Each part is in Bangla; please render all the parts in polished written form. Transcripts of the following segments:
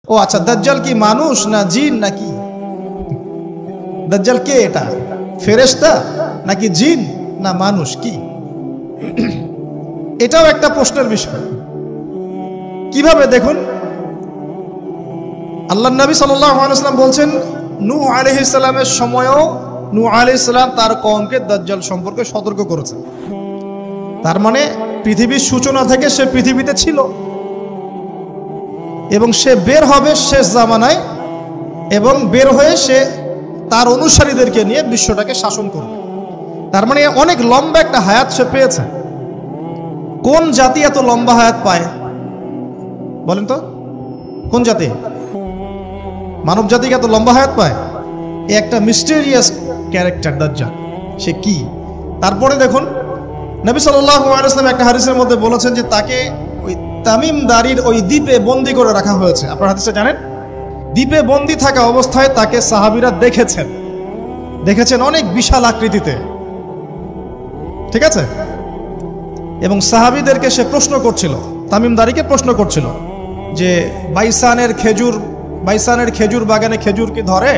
ও আচ্ছা, দাজ্জাল কি মানুষ না জিন নাকি? দাজ্জাল কে? এটা ফেরেশতা নাকি জিন না মানুষ? কি এটাও একটা প্রশ্নের বিষয়। কিভাবে দেখুন, আল্লাহ নবী সাল্লাল্লাহু আলাইহি ওয়াসাল্লাম বলছেন নূহ আলাইহিস সালামের সময়ও নূহ আলাইহিস সালাম তার কওমকে দাজ্জাল সম্পর্কে সতর্ক করেছেন। তার মানে পৃথিবীর সূচনা থেকে সে পৃথিবীতে ছিল এবং সে বের হবে শেষ জামানায়, এবং বের হয়ে সে তার অনুসারীদেরকে নিয়ে বিশ্বটাকে শাসন করবে। তার মানে অনেক লম্বা একটা হায়াত সে পেয়েছে। কোন জাতি এত লম্বা হায়াত পায় বলেন তো? কোন জাতি মানব জাতিকে এত লম্বা হায়াত পায়? এ একটা মিস্টেরিয়াস ক্যারেক্টার দাজ্জাল। সে কি? তারপরে দেখুন, নবী সাল্লাল্লাহু আলাইহি ওয়াসাল্লাম একটা হাদিসের মধ্যে বলেছেন যে তাকে ওই তামিম দারির ওই দ্বীপে বন্দী করে রাখা হয়েছে। আপনারা হাদিসে জানেন, দ্বীপে বন্দী থাকা অবস্থায় তাকে সাহাবীরা দেখেছেন অনেক বিশাল আকৃতিতে, ঠিক আছে? এবং সাহাবীদেরকে সে প্রশ্ন করছিল, তামিম দারিকে প্রশ্ন করছিল যে বাইসানের খেজুর বাগানে খেজুর কি ধরে?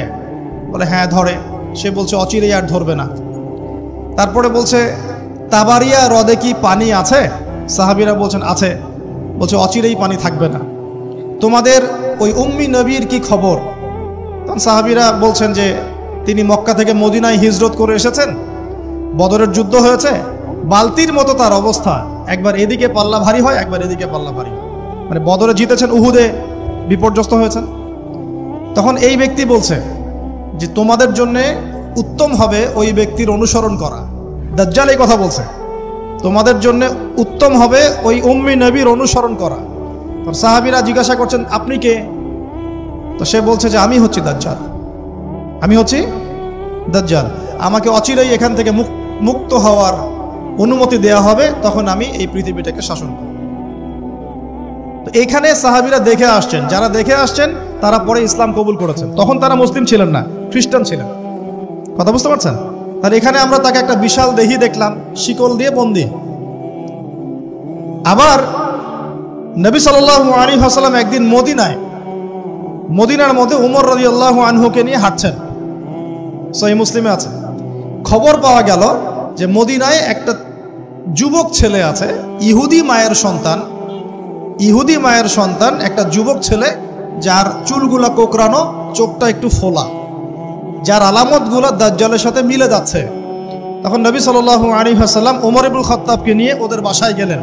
বলে হ্যাঁ ধরে। সে বলছে অচিরেই আর ধরবে না। তারপরে বলছে তাবারিয়া হ্রদে কি পানি আছে? সাহাবীরা বলছেন আছে। বলছে অচিরেই পানি থাকবে না। তোমাদের ওই উম্মি নবীর কি খবর? তখন সাহাবীরা বলছেন যে তিনি মক্কা থেকে মদিনায় হিজরত করে এসেছেন, বদরের যুদ্ধ হয়েছে, বালতির মতো তার অবস্থা, একবার এদিকে পাল্লা ভারী হয় একবার এদিকে পাল্লা ভারী হয়। মানে বদরে জিতেছেন, উহুদে বিপর্যস্ত হয়েছেন। তখন এই ব্যক্তি বলছে যে তোমাদের জন্য উত্তম হবে ওই ব্যক্তির অনুসরণ করা। দাজ্জাল এই কথা বলছে, তোমাদের জন্য উত্তম হবে ওই উম্মি নবীর অনুসরণ করা। সাহাবীরা জিজ্ঞাসা করছেন আপনি কে? তো সে বলছে যে আমি হচ্ছি দাজ্জাল। আমাকে অচিরেই এখান থেকে মুক্ত হওয়ার অনুমতি দেয়া হবে, তখন আমি এই পৃথিবীটাকে শাসন করব। তো এখানে সাহাবীরা দেখে আসছেন, যারা দেখে আসছেন তারা পরে ইসলাম কবুল করেছেন। তখন তারা মুসলিম ছিলেন না, খ্রিস্টান ছিলেন। কথা বুঝতে পারছেন? তাহলে এখানে আমরা তাকে একটা বিশাল দেহি দেখলাম, শিকল দিয়ে বন্দী। আবার নবী সাল্লাল্লাহু আলাইহি ওয়াসাল্লাম একদিন মদিনার মধ্যে উমর রাদিয়াল্লাহু আনহুকে নিয়ে হাঁটছেন, সহিহ মুসলিমে আছে। খবর পাওয়া গেল যে মদিনায় একটা যুবক ছেলে আছে, ইহুদি মায়ের সন্তান একটা যুবক ছেলে, যার চুলগুলা কোকড়ানো, চোখটা একটু ফোলা, যার আলামতগুলা দাজ্জালের সাথে মিলে যাচ্ছে। তখন নবী সাল্লাল্লাহু আলাইহি ওয়াসাল্লাম ওমর ইবনুল খাত্তাবকে নিয়ে ওদের বাসায় গেলেন।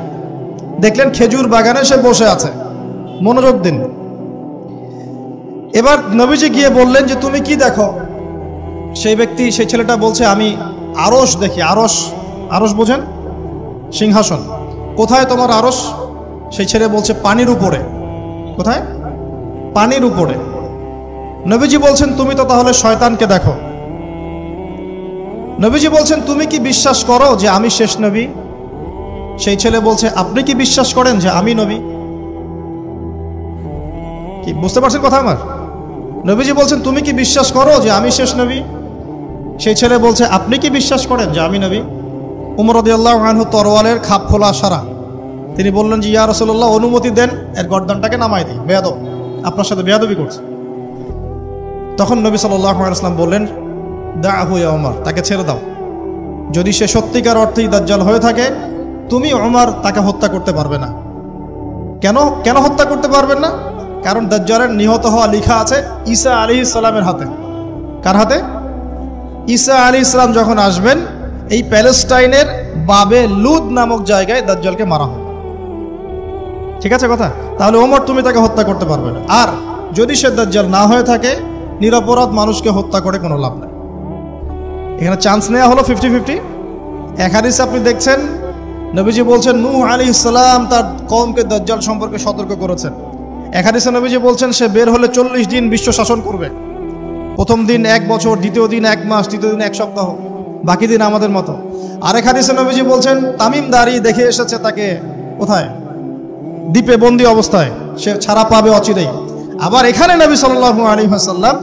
দেখলেন খেজুর বাগানে সে বসে আছে। মনোযোগ দিন। এবার নবীজি গিয়ে বললেন যে তুমি কি দেখো? সেই ছেলেটা বলছে আমি আরশ দেখি। আরশ বোঝেন? সিংহাসন। কোথায় তোমার আরশ? সেই ছেলে বলছে পানির উপরে। কোথায়? পানির উপরে। নবীজি বলছেন তুমি তো তাহলে শয়তানকে দেখো। নবীজি বলছেন তুমি কি বিশ্বাস করো যে আমি শেষ নবী? সেই ছেলে বলছে আপনি কি বিশ্বাস করেন যে আমি নবী? কি বুঝতে পারছেন কথা আমার? নবীজি বলছেন তুমি কি বিশ্বাস করো যে আমি শেষ নবী? সেই ছেলে বলছে আপনি কি বিশ্বাস করেন যে আমি নবী? উমর রাদিয়াল্লাহু আনহু তরোয়ালের খাপ খোলা সারা। তিনি বললেন যে ইয়া রাসূলুল্লাহ অনুমতি দেন, এর গর্দানটাকে নামাই দিই, বেয়াদব, আপনার সাথে বেয়াদবি করছে। তখন নবী সাল্লাল্লাহু আলাইহি ওয়াসাল্লাম বললেন দাআহু ইয়া ওমর, তাকে ছেড়ে দাও। যদি সে সত্যিকার অর্থেই দাজ্জাল হয়ে থাকে, তুমি ওমর তাকে হত্যা করতে পারবে না। কেন হত্যা করতে পারবেন না? কারণ দাজ্জালের নিহত হওয়া লেখা আছে ঈসা আলাইহিস সালামের হাতে। কার হাতে? ঈসা আলাইহিস সালাম যখন আসবেন, এই প্যালেস্টাইনের বাবে লুদ নামক জায়গায় দাজ্জালকে মারা হবে। ঠিক আছে কথা? তাহলে ওমর তুমি তাকে হত্যা করতে পারবে না। আর যদি সে দাজ্জাল না হয়ে থাকে, নিরপরাধ মানুষকে হত্যা করে কোনো লাভ নাই। এখানে চান্স নেওয়া হলো 50-50। এক হাদিসে আপনি দেখছেন নবীজি বলছেন নূহ আলাইহিস সালাম তার কওমকে দাজ্জাল সম্পর্কে সতর্ক করেছেন। এক হাদিসে নবীজি বলছেন সে বের হলে 40 দিন বিশ্ব শাসন করবে। প্রথম দিন 1 বছর, দ্বিতীয় দিন 1 মাস, তৃতীয় দিন 1 সপ্তাহ, বাকি দিন আমাদের মতো। আরেক হাদিসে নবীজি বলছেন তামিম দারি দেখে এসেছে তাকে কোথায়? দ্বীপে বন্দী অবস্থায়, সে ছাড়া পাবে অচিরেই। আবার এখানে নবী সাল্লাল্লাহু আলাইহি ওয়াসাল্লাম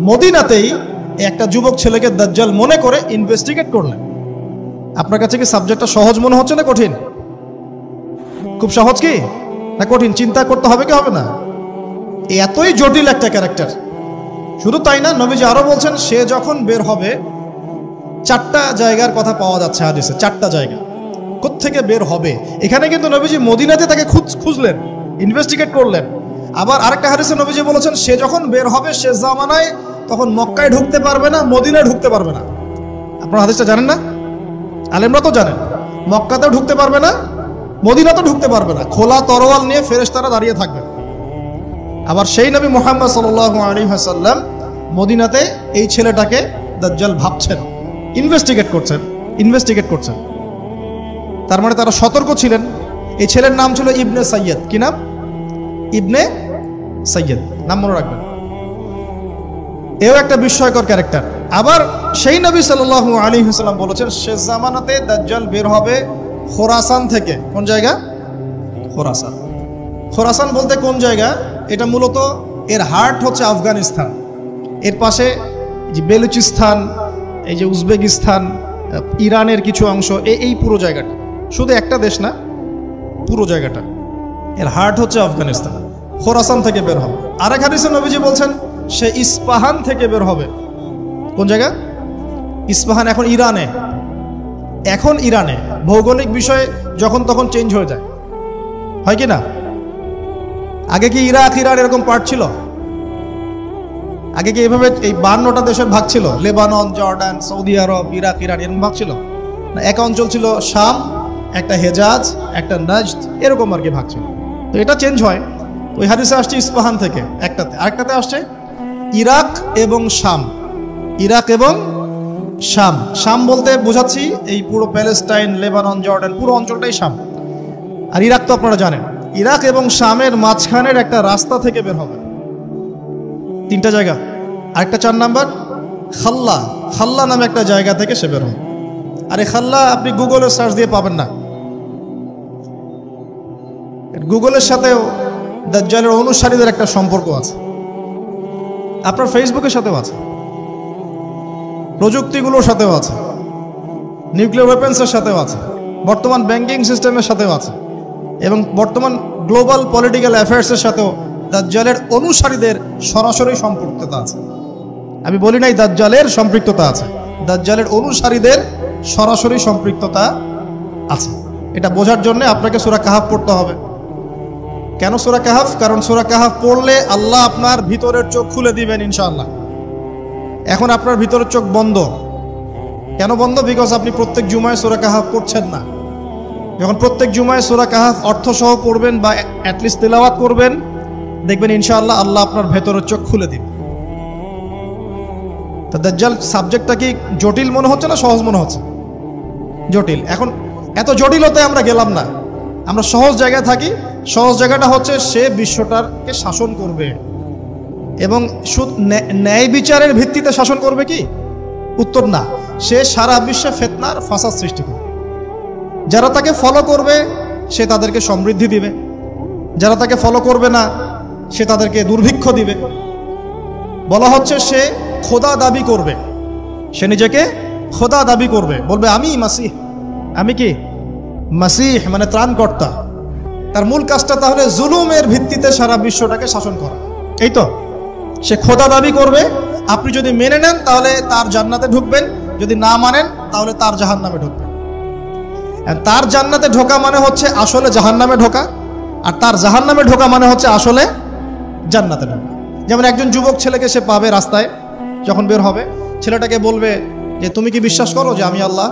মদিনাতেই একটা যুবক ছেলেকে দাজ্জাল মনে করে ইনভেস্টিগেট করলেন। আপনার কাছে কি সাবজেক্টটা সহজ মনে হচ্ছে না কঠিন? খুব সহজ কি না কঠিন? চিন্তা করতে হবে কি হবে না? এতই জটিল একটা ক্যারেক্টার। শুধু তাই না, নবীজি আরো বলছেন সে যখন বের হবে, 4টা জায়গার কথা পাওয়া যাচ্ছে হাদিসে, 4টা জায়গা কোত্থেকে বের হবে। এখানে কিন্তু নবীজি মদিনাতে তাকে খুঁজলেন, ইনভেস্টিগেট করলেন। আবার আরেকটা হাদিসে নবীজি বলেছেন সে যখন বের হবে শেষ জামানায়, তখন মক্কায় ঢুকতে পারবে না, মদিনায় ঢুকতে পারবে না। আপনারা হাদিসটা জানেন না? আলেমরা তো জানেন। মক্কাতেও ঢুকতে পারবে না, মদিনাতেও ঢুকতে পারবে না। খোলা তরোয়াল নিয়ে ফেরেশতারা দাঁড়িয়ে থাকবে। আবার সেই নবী মুহাম্মদ সাল্লাল্লাহু আলাইহি ওয়াসাল্লাম মদিনাতে এই ছেলেটাকে দাজ্জাল ভাবছেন, ইনভেস্টিগেট করছেন। তার মানে তারা সতর্ক ছিলেন। এই ছেলের নাম ছিল ইবনে সাইয়্যিদ। কি নাম? ইবনে সাইয়্যিদ, নাম মনে রাখবেন। এও একটা বিস্ময়কর ক্যারেক্টার। আবার সেই নবী সাল্লাল্লাহু আলাইহি ওয়াসাল্লাম বলেছেন শেষ জামানাতে দাজ্জাল বের হবে খোরাসান থেকে। কোন জায়গা? খোরাসান। খোরাসান বলতে কোন জায়গা? এটা মূলত এর হার্ট হচ্ছে আফগানিস্তান, এর পাশে যে বেলুচিস্তান, এই যে উজবেকিস্তান, ইরানের কিছু অংশ, এই পুরো জায়গাটা, শুধু একটা দেশ না, পুরো জায়গাটা এর হার্ট হচ্ছে আফগানিস্তান। খোরাসান থেকে বের হবে। আরেক হাদিসে নবীজি বলছেন সে ইস্পাহান থেকে বের হবে। কোন জায়গা? ইস্পাহান এখন ইরানে। ভৌগোলিক বিষয় যখন তখন চেঞ্জ হয়ে যায়, হয় কি না? আগে কি ইরাক ইরান এরকম পার্ট ছিল? আগে কি এভাবে এই 52টা দেশের ভাগ ছিল? লেবানন, জর্ডান, সৌদি আরব, ইরাক ইরান এরকম ভাগ ছিল না? এক অঞ্চল ছিল শাম, একটা হেজাজ, একটা নাজদ, এরকম আর কি ভাগ ছিল। তো এটা চেঞ্জ হয়। ওই হাদিসে আসছে ইস্পাহান থেকে একটাতে, আরেকটাতে আসছে ইরাক এবং শাম। শাম বলতে বোঝাচ্ছি এই পুরো প্যালেস্টাইন, লেবানন, জর্ডান, পুরো অঞ্চলটাই শাম। আর ইরাক তো আপনারা জানেন। ইরাক এবং শামের মাঝখানের একটা রাস্তা থেকে বের হবে। 3টা জায়গা। আরেকটা 4 নাম্বার খাল্লা নামে একটা জায়গা থেকে সে বের হবে। আর এই খাল্লা আপনি গুগলে সার্চ দিয়ে পাবেন না। গুগলের সাথেও দাজ্জালের অনুসারীদের একটা সম্পর্ক আছে, আপনার ফেসবুকের সাথেও আছে, প্রযুক্তিগুলোর সাথেও আছে, নিউক্লিয়ার ওয়েপন্সের সাথেও আছে, বর্তমান ব্যাংকিং সিস্টেমের সাথেও আছে, এবং বর্তমান গ্লোবাল পলিটিক্যাল অ্যাফেয়ার্সের সাথেও দাজ্জালের অনুসারীদের সরাসরি সম্পৃক্ততা আছে। আমি বলি নাই দাজ্জালের সম্পৃক্ততা আছে, দাজ্জালের অনুসারীদের সরাসরি সম্পৃক্ততা আছে। এটা বোঝার জন্য আপনাকে সূরা কাহাফ পড়তে হবে। কেন সূরা কাহাফ? কারণ সূরা কাহাফ পড়লে আল্লাহ আপনার ভিতরের চোখ খুলে দিবেন ইনশাআল্লাহ। এখন আপনার ভিতরের চোখ বন্ধ। কেন বন্ধ? বিকজ আপনি প্রত্যেক জুমায় সূরা কাহাফ পড়ছেন না। যখন প্রত্যেক জুমায় সূরা কাহাফ অর্থসহ পড়বেন বা অ্যাটলিস্ট তেলাওয়াত করবেন, দেখবেন ইনশাআল্লাহ আল্লাহ আপনার ভেতরের চোখ খুলে দিবেন। তো দাজ্জাল সাবজেক্টটা কি জটিল মনে হচ্ছে না সহজ মনে হচ্ছে? জটিল। এখন এত জটিলতায় আমরা গেলাম না, আমরা সহজ জায়গায় থাকি। সহজ জায়গাটা হচ্ছে সে বিশ্বটাকে শাসন করবে, এবং ন্যায় বিচারের ভিত্তিতে শাসন করবে কি? উত্তর না, সে সারা বিশ্বে ফিতনার ফাসাদ সৃষ্টি করবে। যারা তাকে ফলো করবে সে তাদেরকে সমৃদ্ধি দিবে, যারা তাকে ফলো করবে না সে তাদেরকে দুর্ভিক্ষ দিবে। বলা হচ্ছে সে খোদা দাবি করবে, সে নিজেকে খোদা দাবি করবে, বলবে আমি মাসিহ। আমি কি? মাসিহ মানে ত্রাণকর্তা। তার মূল কাজটা তাহলে জুলুমের ভিত্তিতে সারা বিশ্বটাকে শাসন করা। এই তো, সে খোদা দাবি করবে। আপনি যদি মেনে নেন তাহলে তার জান্নাতে ঢুকবেন, যদি না মানেন তাহলে তার জাহান্নামে ঢুকবেন। তার জান্নাতে ঢোকা মানে হচ্ছে আসলে জাহান্নামে ঢোকা, আর তার জাহান্নামে ঢোকা মানে হচ্ছে আসলে জান্নাতে ঢোকা। যেমন একজন যুবক ছেলেকে সে পাবে রাস্তায়, যখন বের হবে ছেলেটাকে বলবে যে তুমি কি বিশ্বাস করো যে আমি আল্লাহ?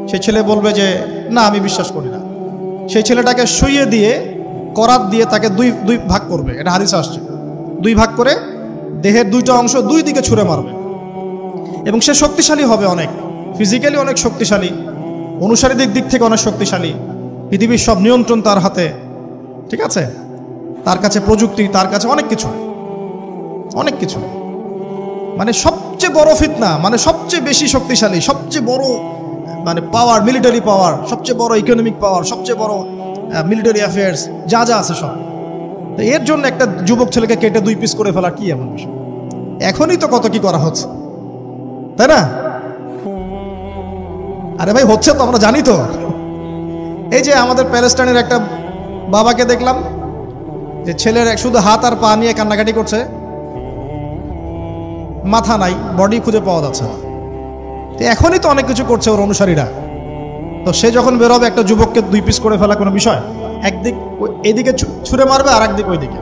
সেই ছেলে বলবে যে না, আমি বিশ্বাস করি না। সেই ছেলেটাকে শুইয়ে দিয়ে করাত দিয়ে তাকে দুই ভাগ করবে। এটা হাদিসে আসছে। 2 ভাগ করে দেহের 2টা অংশ 2 দিকে ছুঁড়ে মারবে, এবং সে শক্তিশালী হবে, অনেক ফিজিক্যালি অনেক শক্তিশালী, অনুসারীদের দিক থেকে অনেক শক্তিশালী। পৃথিবীর সব নিয়ন্ত্রণ তার হাতে, ঠিক আছে? তার কাছে প্রযুক্তি, তার কাছে অনেক কিছু, মানে সবচেয়ে বড় ফিতনা, মানে সবচেয়ে বেশি শক্তিশালী, সবচেয়ে বড় মানে পাওয়ার, মিলিটারি পাওয়ার, সবচেয়ে বড় ইকোনমিক পাওয়ার, সবচেয়ে বড় মিলিটারি অ্যাফেয়ার্স যা আছে সব। তো এর জন্য একটা যুবক ছেলেকে কেটে 2 পিস করে ফেলা কি এমন বিষয়? এখনই তো কত কি করা হচ্ছে, তাই না? আরে ভাই হচ্ছে তো, আমরা জানি তো। এই যে আমাদের প্যালেস্টাইনের একটা বাবাকে দেখলাম যে ছেলের শুধু হাত আর পা নিয়ে কান্নাকাটি করছে, মাথা নাই, বডি খুঁজে পাওয়া যাচ্ছে না। তো এখনই তো অনেক কিছু করছে ওর অনুসারীরা। তো সে যখন বেরোবে একটা যুবককে 2 পিস করে ফেলা কোনো বিষয়? একদিক এদিকে ছুঁড়ে মারবে আর একদিক ওইদিকে,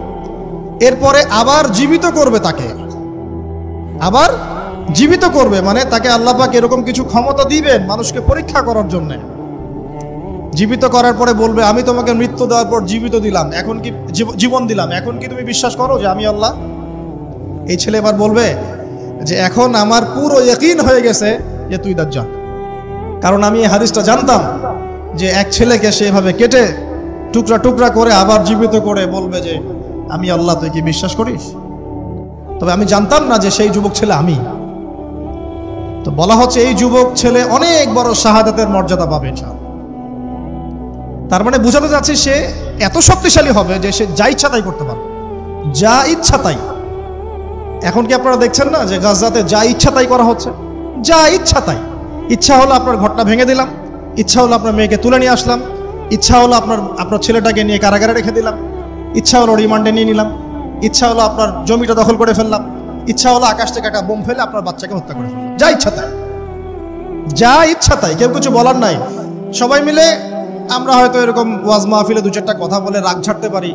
এরপরে আবার জীবিত করবে তাকে, আবার জীবিত করবে। মানে তাকে আল্লাহ পাক এরকম কিছু ক্ষমতা দিবেন মানুষকে পরীক্ষা করার জন্য। জীবিত করার পরে বলবে আমি তোমাকে মৃত্যু দেওয়ার পর জীবিত দিলাম, এখন কি জীবন দিলাম, এখন কি তুমি বিশ্বাস করো যে আমি আল্লাহ? এই ছেলে এবার বলবে যে এখন আমার পুরো ইয়াকিন হয়ে গেছে যে তুই দাজ্জাল। কারণ আমি এই হাদিসটা জানতাম যে এক ছেলেকে সেভাবে কেটে টুকরা টুকরা করে আবার জীবিত করে বলবে যে আমি আল্লাহ, তুই কি বিশ্বাস করিস? তবে আমি জানতাম না যে সেই যুবক ছেলে আমি। তো বলা হচ্ছে এই যুবক ছেলে অনেক বড় শাহাদাতের মর্যাদা পাবে ইনশাআল্লাহ। তার মানে বোঝাতে যাচ্ছে সে এত শক্তিশালী হবে যে সে যা ইচ্ছা তাই করতে পারবে, যা ইচ্ছা তাই। এখন কি আপনারা দেখছেন না যে গাজাতে যা ইচ্ছা তাই করা হচ্ছে? যা ইচ্ছা তাই। ইচ্ছা হলো আপনার ঘরটা ভেঙে দিলাম, ইচ্ছা হলো আপনার মেয়েকে তুলে নিয়ে আসলাম, ইচ্ছা হলো আপনার ছেলেটাকে নিয়ে কারাগারে রেখে দিলাম, ইচ্ছা হলো রিমান্ডে নিয়ে নিলাম, ইচ্ছা হলো আপনার জমিটা দখল করে ফেললাম, ইচ্ছা হলো আকাশ থেকে একটা বোম ফেলে আপনার বাচ্চাকে হত্যা করে ফেললাম। যা ইচ্ছা তাই, যা ইচ্ছা তাই, কেউ কিছু বলার নাই। সবাই মিলে আমরা হয়তো এরকম ওয়াজ মাহফিলে 2-4টা কথা বলে রাগ ঝাড়তে পারি,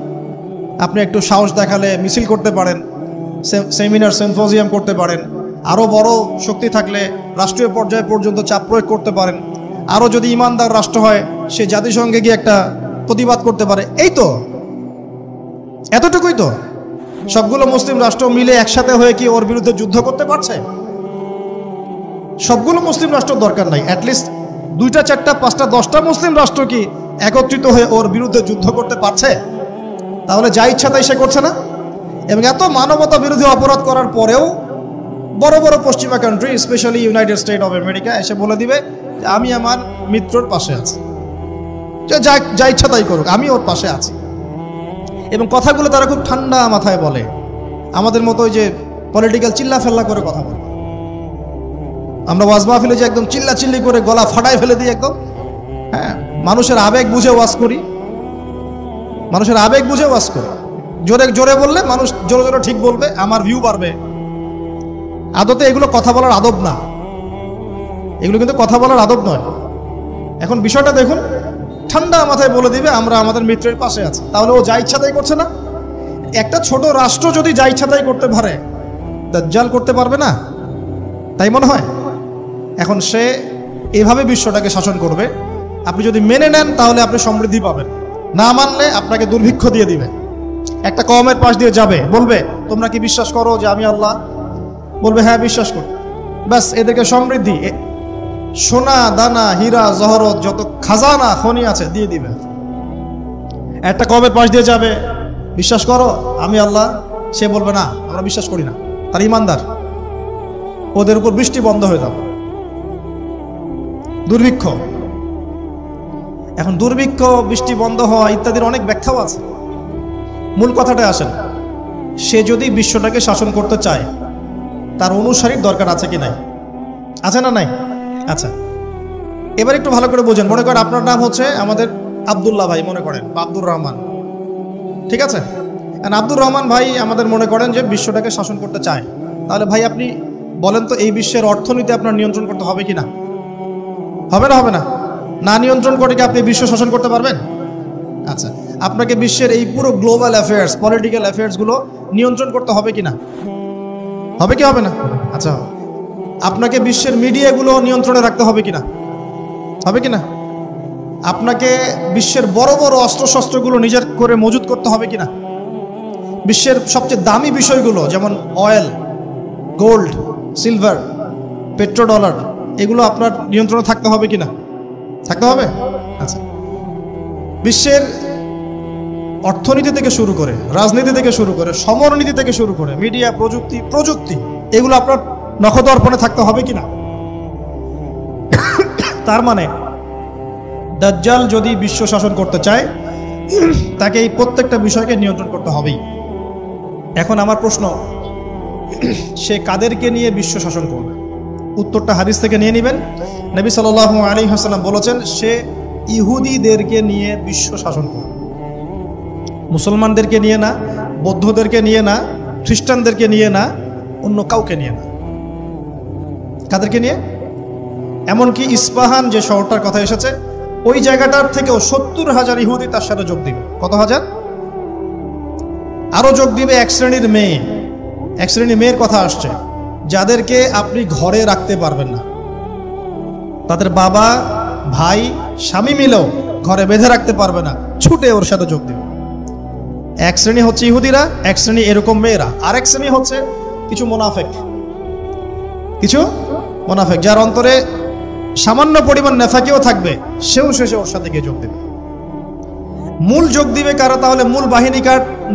আপনি একটু সাহস দেখালে মিছিল করতে পারেন, সেমিনার সিম্পোজিয়াম করতে পারেন, আরও বড় শক্তি থাকলে রাষ্ট্রীয় পর্যায়ে পর্যন্ত চাপ প্রয়োগ করতে পারেন, আরও যদি ইমানদার রাষ্ট্র হয় সে জাতিসংঘে গিয়ে একটা প্রতিবাদ করতে পারে। এই তো, এতটুকুই তো। সবগুলো মুসলিম রাষ্ট্র মিলে একসাথে হয়ে কি ওর বিরুদ্ধে যুদ্ধ করতে পারছে? সবগুলো মুসলিম রাষ্ট্র দরকার নাই, অ্যাটলিস্ট 2টা 4টা 5টা 10টা মুসলিম রাষ্ট্র কি একত্রিত হয়ে ওর বিরুদ্ধে যুদ্ধ করতে পারছে? তাহলে যা ইচ্ছা তাই সে করছে না। এবং এত মানবতা বিরোধী অপরাধ করার পরেও বড় বড় পশ্চিমা country, specially United state of America এসে বলে দিবে যে আমি আমার মিত্রর পাশে আছি, যা ইচ্ছা তাই করুক, আমি ওর পাশে আছি। এবং কথাগুলো তারা খুব ঠান্ডা মাথায় বলে, আমাদের মতো ওই যে পলিটিক্যাল চিল্লা ফেল্লা করে কথা বলে। আমরা ওয়াজ মাহফিলে যে একদম চিল্লা চিল্লি করে গলা ফাটায় ফেলে দিই একদম, হ্যাঁ, মানুষের আবেগ বুঝে ওয়াজ করি, মানুষের আবেগ বুঝে ওয়াজ করি। জোরে জোরে বললে মানুষ জোরে জোরে ঠিক বলবে, আমার ভিউ বাড়বে। আদতে এগুলো কথা বলার আদব না, এগুলো কিন্তু কথা বলার আদব নয়। এখন বিষয়টা দেখুন, ঠান্ডা মাথায় বলে দিবে আমরা আমাদের মিত্রের পাশে আছি, তাহলে ও যা ইচ্ছা তাই করছে না? একটা ছোট রাষ্ট্র যদি যা ইচ্ছা তাই করতে পারে, দাজ্জাল করতে পারবে না? তাই মনে হয়? এখন সে এভাবে বিশ্বটাকে শাসন করবে। আপনি যদি মেনে নেন তাহলে আপনি সমৃদ্ধি পাবেন, না মানলে আপনাকে দুর্ভিক্ষ দিয়ে দিবে। একটা কওমের পাশ দিয়ে যাবে, বলবে তোমরা কি বিশ্বাস করো যে আমি আল্লাহ? বলবে হ্যাঁ বিশ্বাস করি। ব্যাস, এদেরকে সমৃদ্ধি, সোনা দানা হীরা জহরত যত খাজানা খনি আছে দিয়ে দিবে। একটা কওমের পাশ দিয়ে যাবে, বিশ্বাস করো আমি আল্লাহ, সে বলবে না আমরা বিশ্বাস করি না, তার ইমানদার। ওদের উপর বৃষ্টি বন্ধ হয়ে যাবে, দুর্ভিক্ষ। এখন দুর্ভিক্ষ, বৃষ্টি বন্ধ হওয়া ইত্যাদির অনেক ব্যাখ্যাও আছে। মূল কথাটা আসেন, সে যদি বিশ্বটাকে শাসন করতে চায় তার অনুসারীর দরকার আছে কি নাই? আছে না নাই? আচ্ছা, এবার একটু ভালো করে বোঝেন। মনে করেন আপনার নাম হচ্ছে আমাদের আব্দুল্লাহ ভাই, মনে করেন, বা আব্দুর রহমান, ঠিক আছে? আব্দুর রহমান ভাই আমাদের মনে করেন যে বিশ্বটাকে শাসন করতে চায়। তাহলে ভাই আপনি বলেন তো, এই বিশ্বের অর্থনীতি আপনার নিয়ন্ত্রণ করতে হবে কি না? হবে না? হবে না? না নিয়ন্ত্রণ করে কি আপনি বিশ্ব শাসন করতে পারবেন? আচ্ছা, আপনাকে বিশ্বের এই পুরো গ্লোবাল অ্যাফেয়ার্স, পলিটিক্যাল অ্যাফেয়ার্সগুলো নিয়ন্ত্রণ করতে হবে কি না? হবে কি হবে না? আচ্ছা, আপনাকে বিশ্বের মিডিয়াগুলো নিয়ন্ত্রণে রাখতে হবে কি না? হবে কি না? আপনাকে বিশ্বের বড় বড় অস্ত্রশস্ত্রগুলো নিজের করে মজুত করতে হবে কি না? বিশ্বের সবচেয়ে দামি বিষয়গুলো যেমন অয়েল, গোল্ড, সিলভার, পেট্রোডলার, এগুলো আপনার নিয়ন্ত্রণে থাকতে হবে কি না? থাকতে হবে। আচ্ছা, বিশ্বের অর্থনীতি থেকে শুরু করে, রাজনীতি থেকে শুরু করে, সমরনীতি থেকে শুরু করে, মিডিয়া, প্রযুক্তি, এগুলো আপনার নখদর্পণে থাকতে হবে কিনা? তার মানে দাজ্জাল যদি বিশ্ব শাসন করতে চায় তাকে এই প্রত্যেকটা বিষয়কে নিয়ন্ত্রণ করতে হবেই। এখন আমার প্রশ্ন, সে কাদেরকে নিয়ে বিশ্ব শাসন করবে? উত্তরটা হাদিস থেকে নিয়ে নেবেন। নবী সাল্লাল্লাহু আলাইহি ওয়াসাল্লাম বলেছেন সে ইহুদিদেরকে নিয়ে বিশ্ব শাসন করবে। মুসলমানদেরকে নিয়ে না, বৌদ্ধদেরকে নিয়ে না, খ্রিস্টানদেরকে নিয়ে না, অন্য কাউকে নিয়ে না। কাদেরকে নিয়ে? এমনকি ইস্পাহান যে শহরটার কথা এসেছে, ওই জায়গাটার থেকেও 70,000 ইহুদি তার সাথে যোগ দিবে। কত হাজার? আরো যোগ দিবে এক শ্রেণীর মেয়ে। এক শ্রেণীর মেয়ের কথা আসছে, যাদেরকে আপনি ঘরে রাখতে পারবেন না, তাদের বাবা, ভাই, স্বামী মিলেও ঘরে বেঁধে রাখতে পারবে না, ছুটে ওর সাথে যোগ দিবে। এক শ্রেণী হচ্ছে ইহুদিরা, এক শ্রেণী এরকম মেয়েরা, আরেক শ্রেণী হচ্ছে কিছু মুনাফিক, যার অন্তরে সামান্য পরিমাণ নেফাকিও থাকবে, সেও শেষে ওর সাথে গিয়ে যোগ দেবে। মূল যোগ দিবে কারা তাহলে?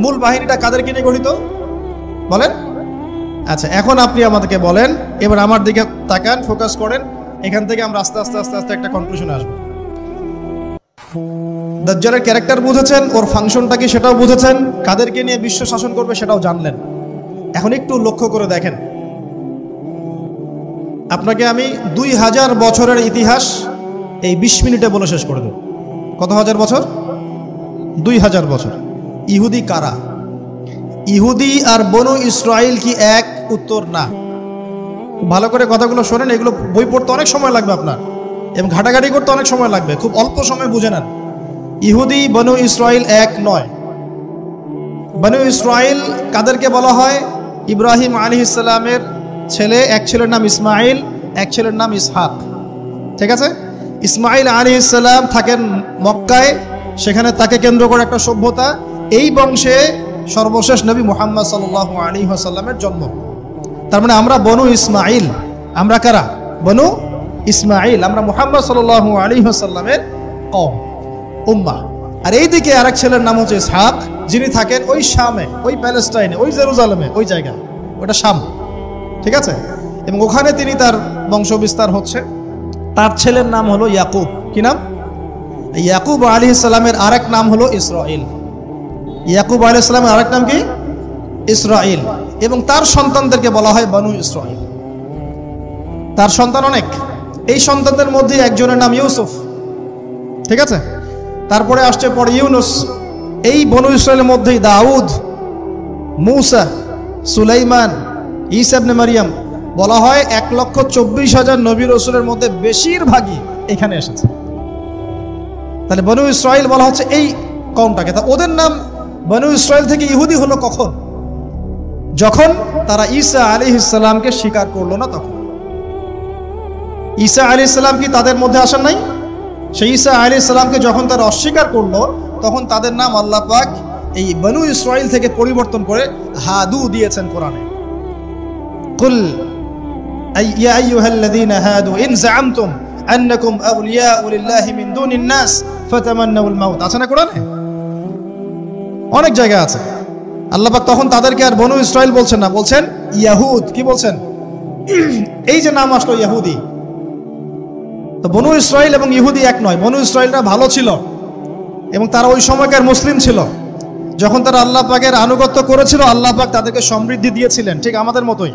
মূল বাহিনীটা কাদেরকে নিয়ে গঠিত বলেন? আচ্ছা, এখন আপনি আমাদেরকে বলেন, এবার আমার দিকে তাকান, ফোকাস করেন, এখান থেকে আমরা আস্তে আস্তে আস্তে আস্তে একটা কনক্লুশনে আসবো। দাজ্জালের ক্যারেক্টার বুঝেছেন, ওর ফাংশনটা কি সেটাও বুঝেছেন, কাদেরকে নিয়ে বিশ্ব শাসন করবে সেটাও জানলেন। এখন একটু লক্ষ্য করে দেখেন, আপনাকে আমি 2000 বছরের ইতিহাস এই 20 মিনিটে বলে শেষ করে দেব। কত হাজার বছর? 2000 বছর। ইহুদি কারা? ইহুদি আর বনু ইসরাইল কি এক? উত্তর না। ভালো করে কথাগুলো শোনেন, এগুলো বই পড়তে অনেক সময় লাগবে আপনার, এবং ঘাটাঘাটি করতে অনেক সময় লাগবে, খুব অল্প সময় বুঝে নেন। ইহুদি বনু ইসরাইল এক নয়। বনু ইসরাইল কাদেরকে বলা হয়? ইব্রাহিম আলাইহিস সালামের ছেলে, এক ছেলের নাম ইসমাইল, এক ছেলের নাম ইসহাক। ঠিক আছে? ইসমাইল আলাইহিস সালাম থাকেন মক্কায়, সেখানে তাকে কেন্দ্র করে একটা সভ্যতা। এই বংশে সর্বশেষ নবী মুহাম্মদ সাল্লাল্লাহু আলাইহি ওয়াসাল্লামের জন্ম। তার মানে আমরা বনু ইসমাইল। আমরা কারা? বনু ইসমাইল। আমরা মুহাম্মদ সাল্লাল্লাহু আলাইহি ওয়াসাল্লামের কওম, উম্মাহ। আর এইদিকে আরেক ছেলের নাম হচ্ছে ইসহাক, যিনি থাকেন ওই শামে, ওই প্যালেস্টাইনে, ওই জেরুজালেমে, ওই জায়গায়, ওটা শাম। ঠিক আছে? এবং ওখানে তিনি তার বংশ বিস্তার হচ্ছে। তার ছেলের নাম হলো ইয়াকুব। কি নাম? ইয়াকুব আলাইহিস সালামের আরেক নাম হলো ইসরাইল। ইয়াকুব আলাইহিস সালামের আরেক নাম কি? ইসরাইল। এবং তার সন্তানদেরকে বলা হয় বনু ইসরাইল। তার সন্তান অনেক। এই সন্তানদের মধ্যে একজনের নাম ইউসুফ। ঠিক আছে? তারপরে আসছে পরে ইউনুস। এই বনু ইসরাইলের মধ্যেই দাউদ, মূসা, সুলাইমান, ঈসা ইবনে মারিয়াম। বলা হয় 1,24,000 নবী রাসূলের মধ্যে বেশিরভাগই এখানে এসেছে। তাহলে বনু ইসরাইল বলা হচ্ছে এই কওমটাকে। তা ওদের নাম বনু ইসরাইল থেকে ইহুদি হলো কখন? যখন তারা ঈসা আলাইহিস সালামকে স্বীকার করলো না তখন। ঈসা আলাইহিস সালাম কি তাদের মধ্যে আসেন নাই? সেই ঈসা আলাইহিস সালামকে যখন তারা অস্বীকার করলো, তখন তাদের নাম আল্লাহ পাক এই বনু ইসরাইল থেকে পরিবর্তন করে হাদু দিয়েছেন কোরআনে। কুল ইয়া আইয়ুহাল্লাযীনা হাদু ইন যাআমতুম আন্নাকুম আউলিয়াউ লিল্লাহি মিন দুনিন নাস ফাতামান্নাউল মাউত। আছে না কোরআনে? অনেক জায়গা আছে। আল্লাহ পাক তখন তাদেরকে আর বনু ইসরাইল বলছেন না, বলছেন ইয়াহুদ। কি বলছেন? এই যে নাম আসলো ইহুদি। তো বনু ইসরাইল এবং ইহুদি এক নয়। বনু ইসরাইলরা ভালো ছিল এবং তারা ওই সময়কার মুসলিম ছিল। যখন তারা আল্লাহ পাকের আনুগত্য করেছিল, আল্লাহ পাক তাদেরকে সমৃদ্ধি দিয়েছিলেন, ঠিক আমাদের মতোই।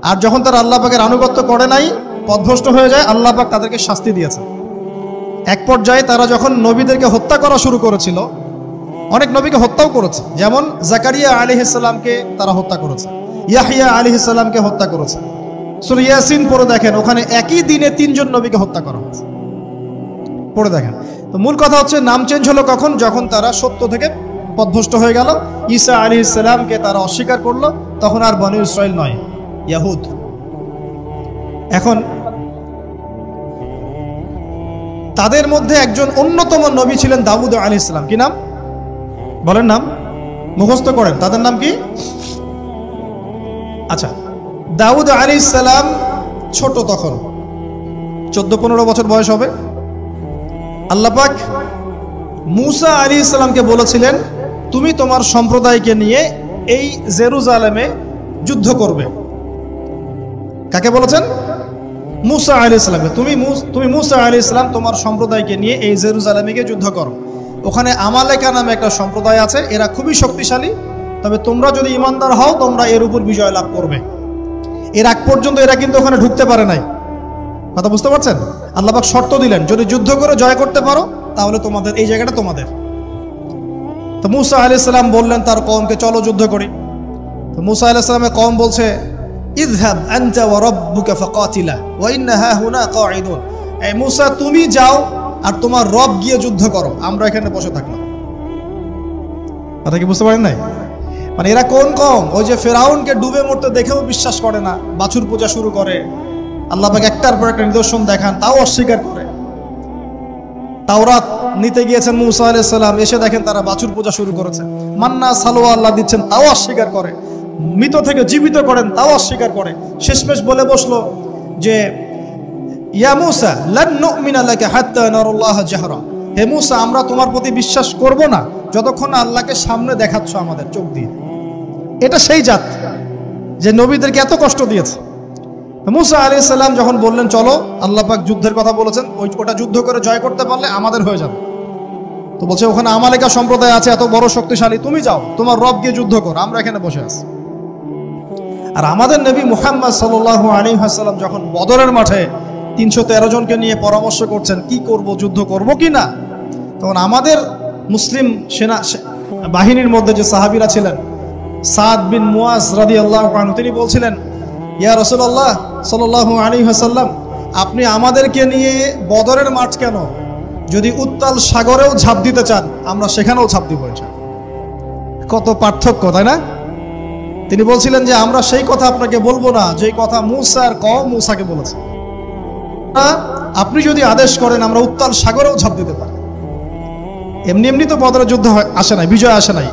আর যখন তারা আল্লাহ পাকের আনুগত্য করে নাই, পথভ্রষ্ট হয়ে যায়, আল্লাহ পাক তাদেরকে শাস্তি দিয়েছে। এক পর্যায়ে তারা যখন নবীদেরকে হত্যা করা শুরু করেছিল, অনেক নবীকে হত্যাও করেছে। যেমন জাকারিয়া আলাইহিস সালামকে তারা হত্যা করেছে, ইয়াহইয়া আলাইহিস সালামকে হত্যা করেছে। সূরা ইয়াসিন পড়ে দেখেন, ওখানে একই দিনে 3 জন নবীকে হত্যা করা হয়েছে। পড়ে দেখেন। তো মূল কথা হচ্ছে, নাম চেঞ্জ হলো কখন? যখন তারা সত্য থেকে পথভ্রষ্ট হয়ে গেল, ঈসা আলাইহিস সালামকে তারা অস্বীকার করলো, তখন আর বনু ইসরাইল নয়, ইয়াহুদ। এখন তাদের মধ্যে একজন অন্যতম নবী ছিলেন দাউদ আলাইহিস সালাম। কি নাম? বলেন নাম, মুখস্থ করেন। তাদের নাম কি? আচ্ছা, দাউদ আলাইহিস সালাম ছোট, তখন 14-15 বছর বয়স হবে। আল্লাহ পাক মূসা আলাইহিস সালামকে বলেছিলেন, তুমি তোমার সম্প্রদায়কে নিয়ে এই জেরুজালেমে যুদ্ধ করবে। কাকে বলেছেন? মূসা আলাইহিস সালামকে। তুমি মূসা আলাইহিস সালাম তোমার সম্প্রদায়কে নিয়ে এই জেরুজালেমে গিয়ে যুদ্ধ করো। ওখানে আমালেকা নামে একটা সম্প্রদায় আছে, এরা খুবই শক্তিশালী, তবে তোমরা যদি ইমানদার হও তোমরা এর উপর বিজয় লাভ করবে। এর আগ পর্যন্ত এরা কিন্তু ওখানে ঢুকতে পারে নাই। কথা বুঝতে পারছেন? আল্লাহ পাক শর্ত দিলেন, যদি যুদ্ধ করে জয় করতে পারো তাহলে তোমাদের এই জায়গাটা তোমাদের। তো মুসা আলাইহিস সালাম বললেন তার কওমকে, চলো যুদ্ধ করি। তো মুসা আলাইহিস সালামের কওম বলছে, ইযহাব আনতা ওয়া রাব্বুকা ফাকাতিলা ওয়া ইন্না হাহুনা কাঈদুন। এই মুসা, তুমি যাও আর তোমার রব গিয়ে যুদ্ধ করো, আমরা এখানে বসে থাকলাম। কথা কি বুঝতে পারেন নাই? মানে এরা কোন কওম? ওই যে ফেরাউনকে ডুবে মরতে দেখেও বিশ্বাস করে না, বাছুর পূজা শুরু করে, আল্লাহ পাক একটার পর একটা নিদর্শন দেখান, তাও অস্বীকার করে। তাওরাত নিতে গিয়েছেন মুসা আলাইহিস সালাম, এসে দেখেন তারা বাছুর পূজা শুরু করেছে। মান্না সালোয়া আল্লাহ দিচ্ছেন, তাও অস্বীকার করে। মৃত থেকে জীবিত করেন, তাও অস্বীকার করে। শেষমেশ বলে বসলো যে, ইয়া মুসা লান নুমিনা লাকা হাত্তা নারাল্লাহ জাহরা। হে মুসা, আমরা তোমার প্রতি বিশ্বাস করব না যতক্ষণ আল্লাহকে সামনে দেখাচ্ছ আমাদের চোখ দিয়ে। এটা সেই জাত যে নবীদেরকে এত কষ্ট দিয়েছে। মুসা আলাইহিস সালাম যখন বললেন চলো, আল্লাহ পাক যুদ্ধের কথা বলেছেন, ওটা যুদ্ধ করে জয় করতে পারলে আমাদের হয়ে যাবে। তো বলছে ওখানে আমালেকা সম্প্রদায় আছে এত বড় শক্তিশালী, তুমি যাও, তোমার রব গিয়ে যুদ্ধ করো, আমরা এখানে বসে আছি। আর আমাদের নবী মুহাম্মদ সাল্লাল্লাহু আলাইহি ওয়াসাল্লাম যখন বদরের মাঠে 313 জনকে নিয়ে পরামর্শ করছেন কি করব, যুদ্ধ করব কি না, তখন আমাদের মুসলিম সেনা বাহিনীর মধ্যে যে সাহাবীরা ছিলেন, সাদ বিন মুয়াজ রাদিয়াল্লাহু আনহু, তিনি বলছিলেন, ইয়া রাসূলুল্লাহ সাল্লাল্লাহু আলাইহি ওয়াসাল্লাম, আপনি আমাদেরকে নিয়ে বদরের মাঠ কেন, যদি উত্তাল সাগরেও ঝাঁপ দিতে চান আমরা সেখানেও ঝাঁপ দিব। কত পার্থক্য, তাই না? তিনি বলছিলেন যে আমরা সেই কথা আপনাকে বলবো না যেই কথা মুসার কওম মুসাকে বলেছে। আপনি যদি আদেশ করেন আমরা উত্তাল সাগরেও ঝাঁপ দিতে পারি। এমনি এমনি তো বদরের যুদ্ধ আসে নাই, বিজয় আসে নাই,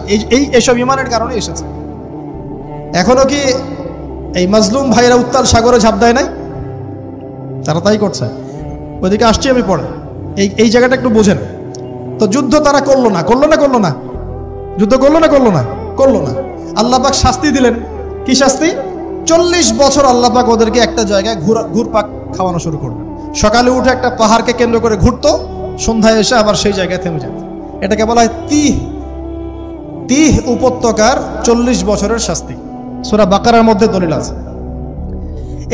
এইসব ইমানের কারণে এসেছে। এখনো কি এই মাজলুম ভাইরা উত্তাল সাগরে ঝাঁপ দেয় নাই? তারা তাই করছে। ওইদিকে আসছি আমি পরে, এই জায়গাটা একটু বোঝেন। তো যুদ্ধ তারা করলো না, যুদ্ধ করলো না। আল্লাহ পাক শাস্তি দিলেন। কি শাস্তি? 40 বছর আল্লাহ পাক ওদেরকে একটা জায়গায় ঘুরপাক খাওয়ানো শুরু করলেন। সকালে উঠে একটা পাহাড়কে কেন্দ্র করে ঘুরতো, সন্ধ্যায় এসে আবার সেই জায়গায় থেমে যেত। এটাকে বলা হয় তিহ উপত্যকার 40 বছরের শাস্তি। সূরা বাকারার মধ্যে দলিল আছে।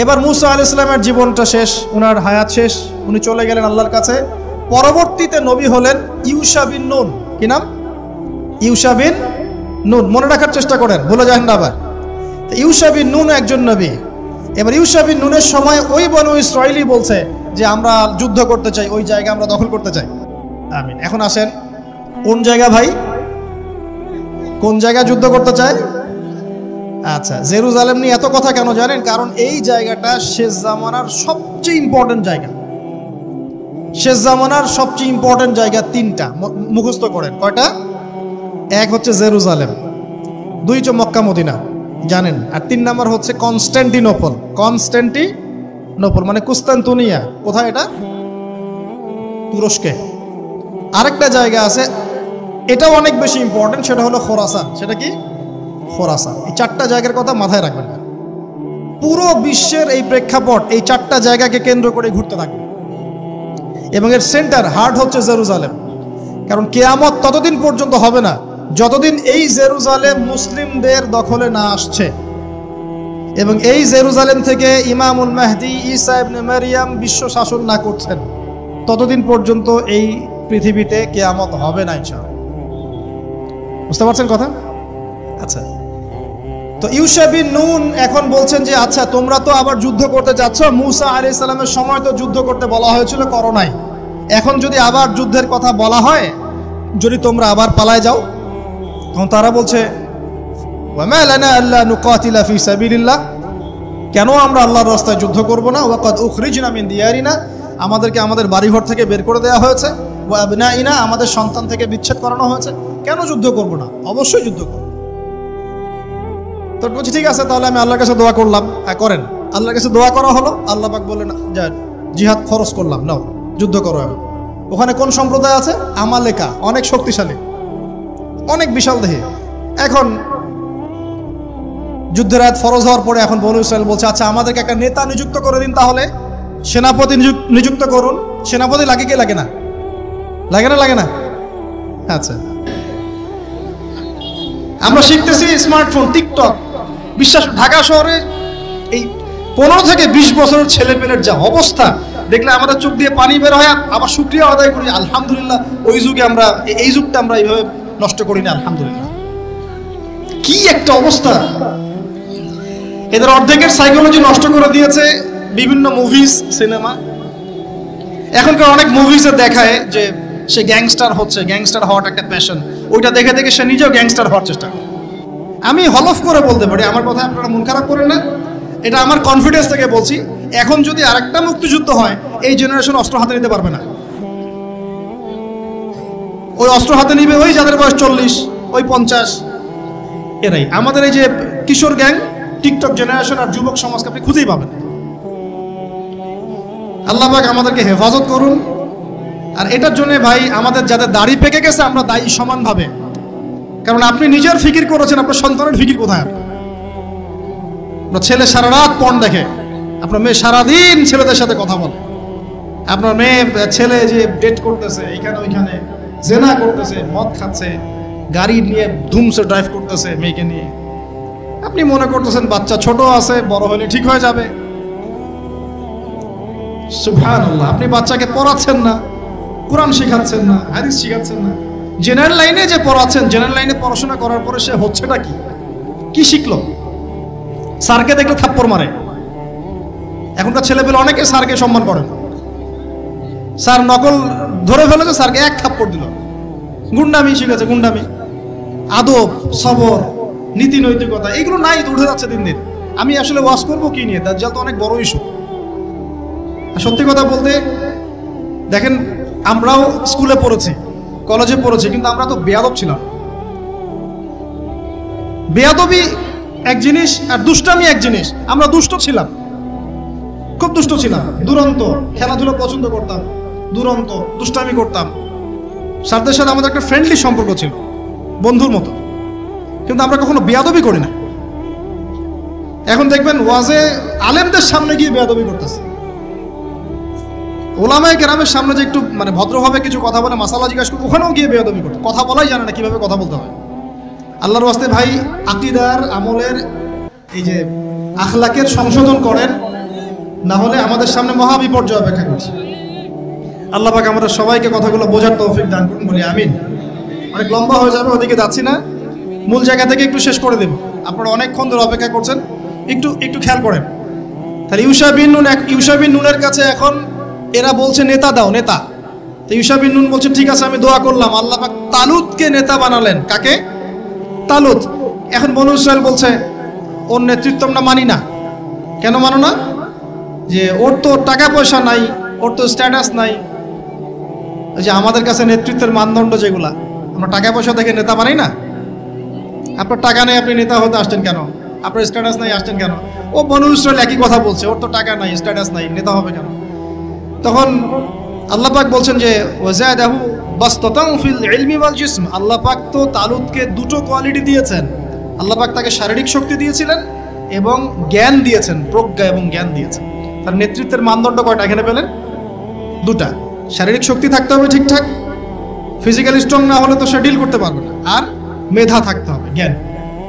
এবার মুসা আলাইহিস সালামের জীবনটা শেষ, উনার হায়াত শেষ, উনি চলে গেলেন আল্লাহর কাছে। পরবর্তীতে নবী হলেন ইউশা বিন নুন। কি নাম? ইউশা বিন নুন। মনে রাখার চেষ্টা করেন, ভুলে যান না আবার। ইউশা বিন নুন একজন নবী। এবার ইউশা বিন নুনের সময় ওই বনু ইসরাইলি বলছে যে আমরা যুদ্ধ করতে চাই, ওই জায়গা আমরা দখল করতে চাই। আমিন। এখন আসেন, কোন জায়গা ভাই? কোন জায়গা যুদ্ধ করতে চায়? আচ্ছা, জেরুজালেম নিয়ে এত কথা কেন জানেন? কারণ এই জায়গাটা শেষ জামানার সবচেয়ে ইম্পর্টেন্ট জায়গা। শেষ জামানার সবচেয়ে ইম্পর্টেন্ট জায়গা 3টা, মুখস্থ করেন। কয়টা? 1 হচ্ছে জেরুজালেম, 2 হচ্ছে মক্কা মদিনা, জানেন, আর 3 নাম্বার হচ্ছে কনস্ট্যান্টিনোপল। কনস্ট্যান্টিনোপল মানে কুস্তান্তনিয়া। কোথায় এটা? তুরস্কে। আরেকটা জায়গা আছে, এটাও অনেক বেশি ইম্পর্টেন্ট, সেটা হলো খোরাসান। সেটা কি? খোরাসান। এই 4টা জায়গার কথা মাথায় রাখবেন। পুরো বিশ্বের এই প্রেক্ষাপট এই 4টা জায়গাকে কেন্দ্র করে ঘুরতে থাকবে, এবং এর সেন্টার হার্ট হচ্ছে জেরুজালেম। কারণ কিয়ামত ততদিন পর্যন্ত হবে না যতদিন এই জেরুজালেম মুসলিমদের দখলে না আসছে, এবং এই জেরুজালেম থেকে ইমামুল মাহদি ঈসা ইবনে মারইয়াম বিশ্ব শাসন না করছেন, ততদিন পর্যন্ত এই পৃথিবীতে কিয়ামত হবে না ইনশাআল্লাহ। বুঝতে পারছেন কথা? আচ্ছা, তো ইউশা বিন নুন এখন বলছেন যে আচ্ছা তোমরা তো আবার যুদ্ধ করতে যাচ্ছ, মুসা আলাইহিস সালামের সময় তো যুদ্ধ করতে বলা হয়েছিল, করো নাই। এখন যদি আবার যুদ্ধের কথা বলা হয়, যদি তোমরা আবার পালায় যাও, তখন তারা বলছে ওয়ামা লানা আল্লা নুকাতিলা ফি সাবিলিল্লাহ, কেন আমরা আল্লাহর রাস্তায় যুদ্ধ করব না? ওয়াকাদ উখরিজনা মিন দিয়ারিনা, আমাদেরকে আমাদের বাড়িঘর থেকে বের করে দেওয়া হয়েছে, ওয়া আবনাইনা, আমাদের সন্তান থেকে বিচ্ছেদ করানো হয়েছে, কেন যুদ্ধ করব না? অবশ্যই যুদ্ধ করব। তো বলছি ঠিক আছে, তাহলে আমি আল্লাহর কাছে দোয়া করলাম। করেন। আল্লাহর কাছে দোয়া করা হলো, আল্লাহ পাক বললেন যা জিহাদ ফরজ করলাম, নাও যুদ্ধ করো। ওখানে কোন সম্প্রদায় আছে? আমালেকা, অনেক শক্তিশালী, অনেক বিশাল দেহে। এখন যুদ্ধের আয়াত ফরজ হওয়ার পরে এখন বনু ইসরাইল বলছে আচ্ছা আমাদেরকে একটা নেতা নিযুক্ত করে দিন, তাহলে সেনাপতি নিযুক্ত করুন। সেনাপতি লাগে কি লাগে না? লাগে না? আচ্ছা, আমরা শিখতেছি স্মার্টফোন, টিকটক, বিশ্বাস। ঢাকা শহরে এই 15 থেকে 20 বছরের ছেলেপেলের যা অবস্থা দেখলে আমাদের চোখ দিয়ে পানি বের হয়। আবার শুকরিয়া আদায় করি, আলহামদুলিল্লাহ ওই যুগে আমরা, এই যুগটা আমরা এইভাবে নষ্ট করি না, আলহামদুলিল্লাহ। কি একটা অবস্থা! এদের অর্ধেকের সাইকোলজি নষ্ট করে দিয়েছে বিভিন্ন মুভিজ, সিনেমা। এখনকার অনেক মুভিজে দেখায় যে সে গ্যাংস্টার হচ্ছে, গ্যাংস্টার হওয়াটা একটা প্যাশন। ওইটা দেখে দেখে সে নিজেও গ্যাংস্টার হওয়ার চেষ্টা করে। আমি হলফ করে বলতে পারি, আমার কথা আপনারা মন খারাপ করেন না, এটা আমার কনফিডেন্স থেকে বলছি, এখন যদি আরেকটা মুক্তিযুদ্ধ হয়, এই জেনারেশন অস্ত্র হাতে নিতে পারবে না। ওই অস্ত্র হাতে নিবে ওই যাদের বয়স 40, ওই 50, এরাই। আমাদের এই যে কিশোর গ্যাং, টিকটক জেনারেশন আর যুবক সমাজকে আপনি খুঁজেই পাবেন। আল্লাহ পাক আমাদেরকে হেফাজত করুন। আর এটার জন্য ভাই আমাদের যাদের দাড়ি পেকে গেছে আমরা দায়ী সমানভাবে। কারণ আপনি নিজের ফিকির করেছেন, আপনার সন্তানের ফিকির কোথায়? আপনার ছেলে সারা রাত পর্ন দেখে, আপনার মেয়ে সারাদিন ছেলেদের সাথে কথা বলে, আপনার মেয়ে ছেলে যে ডেট করতেছে এইখানে ওইখানে, জেনা করতেছে, মদ খাচ্ছে, গাড়ি নিয়ে ধুমসে ড্রাইভ করতেছে মেয়েকে নিয়ে। আপনি মনে করতেছেন বাচ্চা ছোট আছে, বড় হলে ঠিক হয়ে যাবে। সুবহানাল্লাহ। আপনি বাচ্চাকে পড়াচ্ছেন না, কোরআন শিখাচ্ছেন না, হাদিস শিখাচ্ছেন না। জেনারেল লাইনে যে পড়াচ্ছেন, জেনারেল লাইনে পড়াশোনা করার পরে সে হচ্ছেটা কি? কি শিখলো? স্যারকে দেখলে থাপ্পড় মারে। এখনকার ছেলেপেলে অনেকে স্যারকে সম্মান করেন। স্যার নকল ধরে ফেলেছে, স্যারকে এক থাপ্পড় দিল। গুন্ডামি শিখেছে, গুন্ডামি। আদব, সবর, নীতি নৈতিকতা এগুলো নাই, উঠে যাচ্ছে দিন দিন। আমি আসলে ওয়াজ করবো কি নিয়ে? দাজ্জাল তো অনেক বড় ইস্যু। সত্যি কথা বলতে দেখেন, আমরাও স্কুলে পড়েছি, কলেজে পড়েছি, কিন্তু আমরা তো বেয়াদব ছিলাম। বেয়াদবি এক জিনিস আর দুষ্টামি এক জিনিস। আমরা দুষ্ট ছিলাম, খুব দুষ্ট ছিলাম, দুরন্ত। খেলাধুলা পছন্দ করতাম, দুরন্ত, দুষ্টামি করতাম। স্যারদের সাথে আমাদের একটা ফ্রেন্ডলি সম্পর্ক ছিল, বন্ধুর মতো। কিন্তু আমরা কখনো বেয়াদবি করি না। এখন দেখবেন ওয়াজে আলেমদের সামনে গিয়ে বেয়াদবি করতেছে। ওলামায়ে কেরামের সামনে যে একটু মানে ভদ্রভাবে কিছু কথা বলে, মাসালা জিজ্ঞাসা করে, ওখানেও গিয়ে বেয়াদবি করতে, কথা বলাই জানে না কিভাবে কথা বলতে হয়। আল্লাহর ওয়াস্তে ভাই, আকীদার আমলের এই যে আখলাকের সংশোধন করেন, না হলে আমাদের সামনে মহা বিপর্যয় অপেক্ষা করছে। আল্লাহ পাক আমাদের সবাইকে কথাগুলো বোঝার তৌফিক দান করুন, বলি আমিন। অনেক লম্বা হয়ে যাবে, ওদিকে যাচ্ছি না, মূল জায়গা থেকে একটু শেষ করে দেব। আপনারা অনেকক্ষণ ধরে অপেক্ষা করছেন, একটু খেয়াল করেন। তাহলে ইউশা বিন নুনের কাছে এখন এরা বলছে নেতা দাও, নেতা। তো ইউশা বিন নুন বলছে ঠিক আছে, আমি দোয়া করলাম। আল্লাহ পাক তালুতকে নেতা বানালেন। কাকে? তালুত। এখন বনু ইসরাইল বলছে ওর নেতৃত্ব আমরা মানি না। কেন মানো না? যে ওর তো টাকা পয়সা নাই, ওর তো স্ট্যাটাস নাই। যে আমাদের কাছে নেতৃত্বের মানদণ্ড যেগুলা, আমরা টাকা পয়সা দেখে নেতা বানাই না। আপনার টাকা নেই, আপনি নেতা হতে আসছেন কেন? আপনার স্ট্যাটাস নাই, আসছেন কেন? ও বনু ইসরাইল একই কথা বলছে, ওর তো টাকা নাই, স্ট্যাটাস নাই, নেতা হবে কেন? তখন আল্লাহ পাক বলছেন যে ওয়াজাদাহু বাসতাতান ফিল ইলমি ওয়াল জিসম। আল্লাহ পাক তো তালুতকে দুটো কোয়ালিটি দিয়েছেন। আল্লাহ পাক তাকে শারীরিক শক্তি দিয়েছিলেন এবং জ্ঞান দিয়েছেন, প্রজ্ঞা এবং জ্ঞান দিয়েছেন। তার নেতৃত্বের মানদণ্ড কয়টা এখানে পেলেন? দুটা। শারীরিক শক্তি থাকতে হবে ঠিকঠাক, ফিজিক্যালি স্ট্রং না হলে তো সে ডিল করতে পারবে না। আর মেধা থাকতে হবে, জ্ঞান।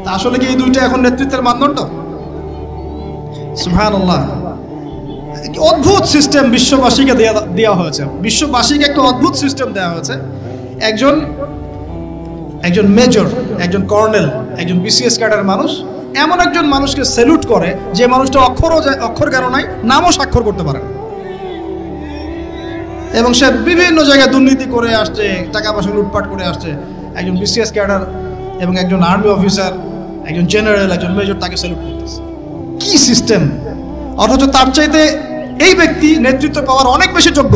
তা আসলে কি এই দুইটা এখন নেতৃত্বের মানদণ্ড? সুবহানাল্লাহ। অদ্ভুত সিস্টেম বিশ্ববাসীকে দেওয়া হয়েছে। বিশ্ববাসীকে একটা অদ্ভুত সিস্টেম দেওয়া হয়েছে। একজন মেজর, একজন কর্নেল, একজন বিসিএস ক্যাডার মানুষ এমন একজন মানুষকে স্যালুট করে যে মানুষটা অক্ষর জ্ঞান নাই, নামও স্বাক্ষর করতে পারে না, এবং সে বিভিন্ন জায়গায় দুর্নীতি করে আসছে, টাকা পয়সা লুটপাট করে আসছে। একজন বিসিএস ক্যাডার এবং একজন আর্মি অফিসার, একজন জেনারেল, একজন মেজর তাকে স্যালুট করতেছে। কি সিস্টেম! অথচ তার চাইতে এই ব্যক্তি নেতৃত্ব পাওয়ার অনেক বেশি যোগ্য।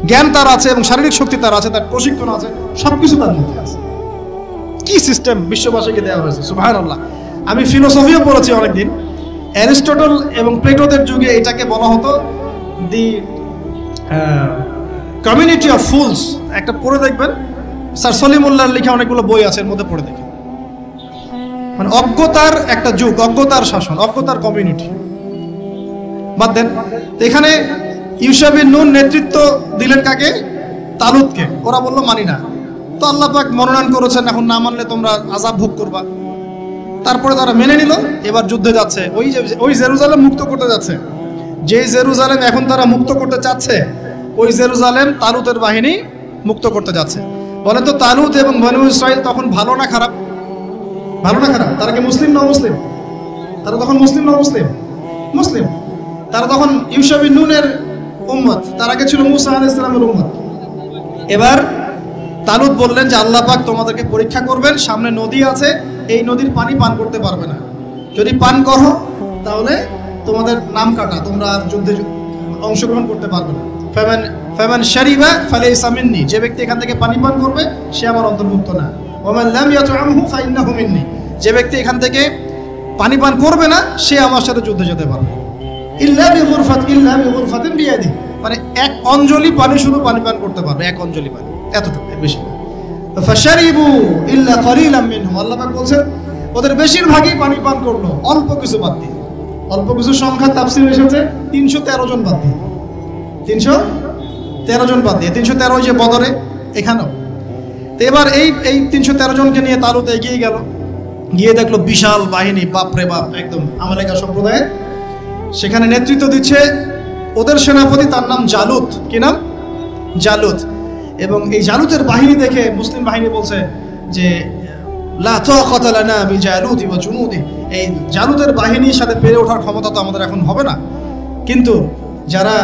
জ্ঞান তার আছে এবং শারীরিক শক্তি তার আছে, তার প্রশিক্ষণ আছে, সবকিছু তার মধ্যে আছে। কি সিস্টেম বিশ্ববাসীকে দেওয়া হয়েছে! সুবহানাল্লাহ। আমি ফিলোসফিও পড়েছি অনেকদিন। অ্যারিস্টটল এবং প্লেটোদের যুগে এটাকে বলা হতো দি কমিউনিটি অফ ফুলস। একটা পড়ে দেখবেন, স্যার সলিমুল্লাহর লেখা অনেকগুলো বই আছে, এর মধ্যে পড়ে দেখেন। মানে অজ্ঞতার একটা যুগ, অজ্ঞতার শাসন, অজ্ঞতার কমিউনিটি। বাদ দেন, এখানে ইউশা বিন নুন নেতৃত্ব দিলেন কাকে? তালুতকে। ওরা বললো মানি না। তো আল্লাহ পাক মনোনয়ন করেছেন, এখন না মানলে তোমরা আযাব ভোগ করবা। তারপরে তারা মেনে নিল, এবার যুদ্ধে যাচ্ছে। ওই জেরুজালেম মুক্ত করতে যাচ্ছে। যেই জেরুজালেম এখন তারা মুক্ত করতে চাচ্ছে, ওই জেরুজালেম তালুতের বাহিনী মুক্ত করতে যাচ্ছে। বলেন তো তালুত এবং বনু ইসরাইল তখন ভালো না খারাপ? ভালো না খারাপ? তারা কি মুসলিম না মুসলিম? তারা তখন মুসলিম না মুসলিম? মুসলিম। তারা তখন ইউশা বিন নুনের উম্মত, তার আগে ছিল মুসা আলাইহিস সালামের উম্মত। এবার তালুত বললেন যে আল্লাহ পাক তোমাদেরকে পরীক্ষা করবেন, সামনে নদী আছে, এই নদীর পানি পান করতে পারবে না, যদি পান করো তাহলে তোমাদের নাম কাটা, তোমরা আর যুদ্ধে অংশগ্রহণ করতে পারবে না। ফামান শারিবা ফালাইসা মিন্নি, যে ব্যক্তি এখান থেকে পানি পান করবে সে আমার অন্তর্ভুক্ত না। ওয়ামান লাম ইয়াতআমহু ফাইন্নাহু মিন্নি, যে ব্যক্তি এখান থেকে পানি পান করবে না সে আমার সাথে যুদ্ধে যেতে পারবে। ইল্লা বিগুরফাতিন বিয়াদি, মানে এক অঞ্জলি পানি শুধু পানি পান করতে পারবে, এক অঞ্জলি পানি, এতটুকু, বেশি না। ফাশারিবু ইল্লা কলিলাম মিনহুম, আল্লাহ পাক বলেন ওদের বেশিরভাগই পানি পান করলো, অল্প কিছু বাদ দিয়ে। অল্প কিছু সংখ্যা তাফসীরে এসেছে 313 জন বাদ দিয়ে, 313 জন বাদ দিয়ে, 313 যে বদরে এখানেও। তো এবার এই 313 জনকে নিয়ে তালুত এগিয়ে গেল, গিয়ে দেখলো বিশাল বাহিনী, বাপরে বাপ, একদম আমালেকা সম্প্রদায়ের। সেখানে নেতৃত্ব দিচ্ছে ওদের সেনাপতি, তার নাম জালুত। কি নাম? জালুত। এবং এই জালুতের বাহিনী দেখে মুসলিম বাহিনী বলছে যে লা তাকাতা লানা বিজালুতি ওয়া জুনুদি, এই জালুতের বাহিনীর সাথে পেরে ওঠার ক্ষমতা তো আমাদের এখন হবে না। কিন্তু যারা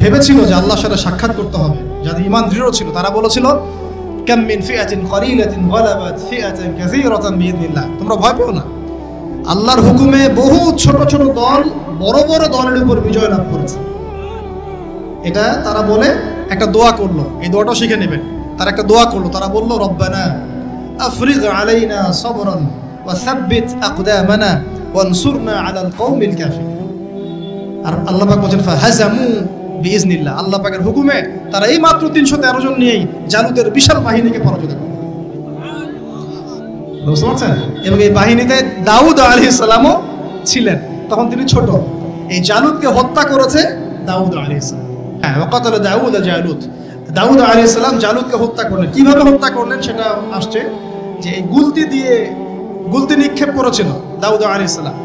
ভেবেছিল যে আল্লাহর সাথে সাক্ষাৎ করতে হবে, যাদের ঈমান দৃঢ় ছিল, তারা বলেছিল কাম মিন ফিআতিন কলিলাতিন গালাবাত ফিআতান কাসীরাতান বিইذنিল্লাহ, তোমরা ভয় পেও না, আল্লাহর হুকুমে বহু ছোট ছোট দল বড় বড় দলের উপর বিজয় লাভ করেছে। এটা তারা বলে একটা দোয়া করলো, এই দোয়াটাও শিখে নেবেন। তারা একটা দোয়া করলো, তারা বলল রব্বানা আফরিগ আলাইনা সাবরান ওয়া সাব্বিত আকদামানা ওয়ানসুরনা আলাল কওমিল কাফিরিন। আর আল্লাহ পাক বলেন ফাহাজামু বিইذনিল্লাহ, আল্লাহ পাকের হুকুমে তারা এই মাত্র 313 জন নিয়েই জালুতের বিশাল বাহিনীকে পরাজিত করে। বুঝতে পারছেন? এবং এই বাহিনীতে দাউদ আলাইহিস সালামও ছিলেন, তখন তিনি ছোট। এই জালুতকে হত্যা করেছে দাউদ আলাইহিস সালাম। হ্যাঁ, ওয়াকাতালা দাউদ জালুত, দাউদ আলাইহিস সালাম জালুতকে হত্যা করলেন। কিভাবে হত্যা করলেন সেটা আসছে যে এই গুলতি নিক্ষেপ করেছিল দাউদ আলাইহিস সালাম,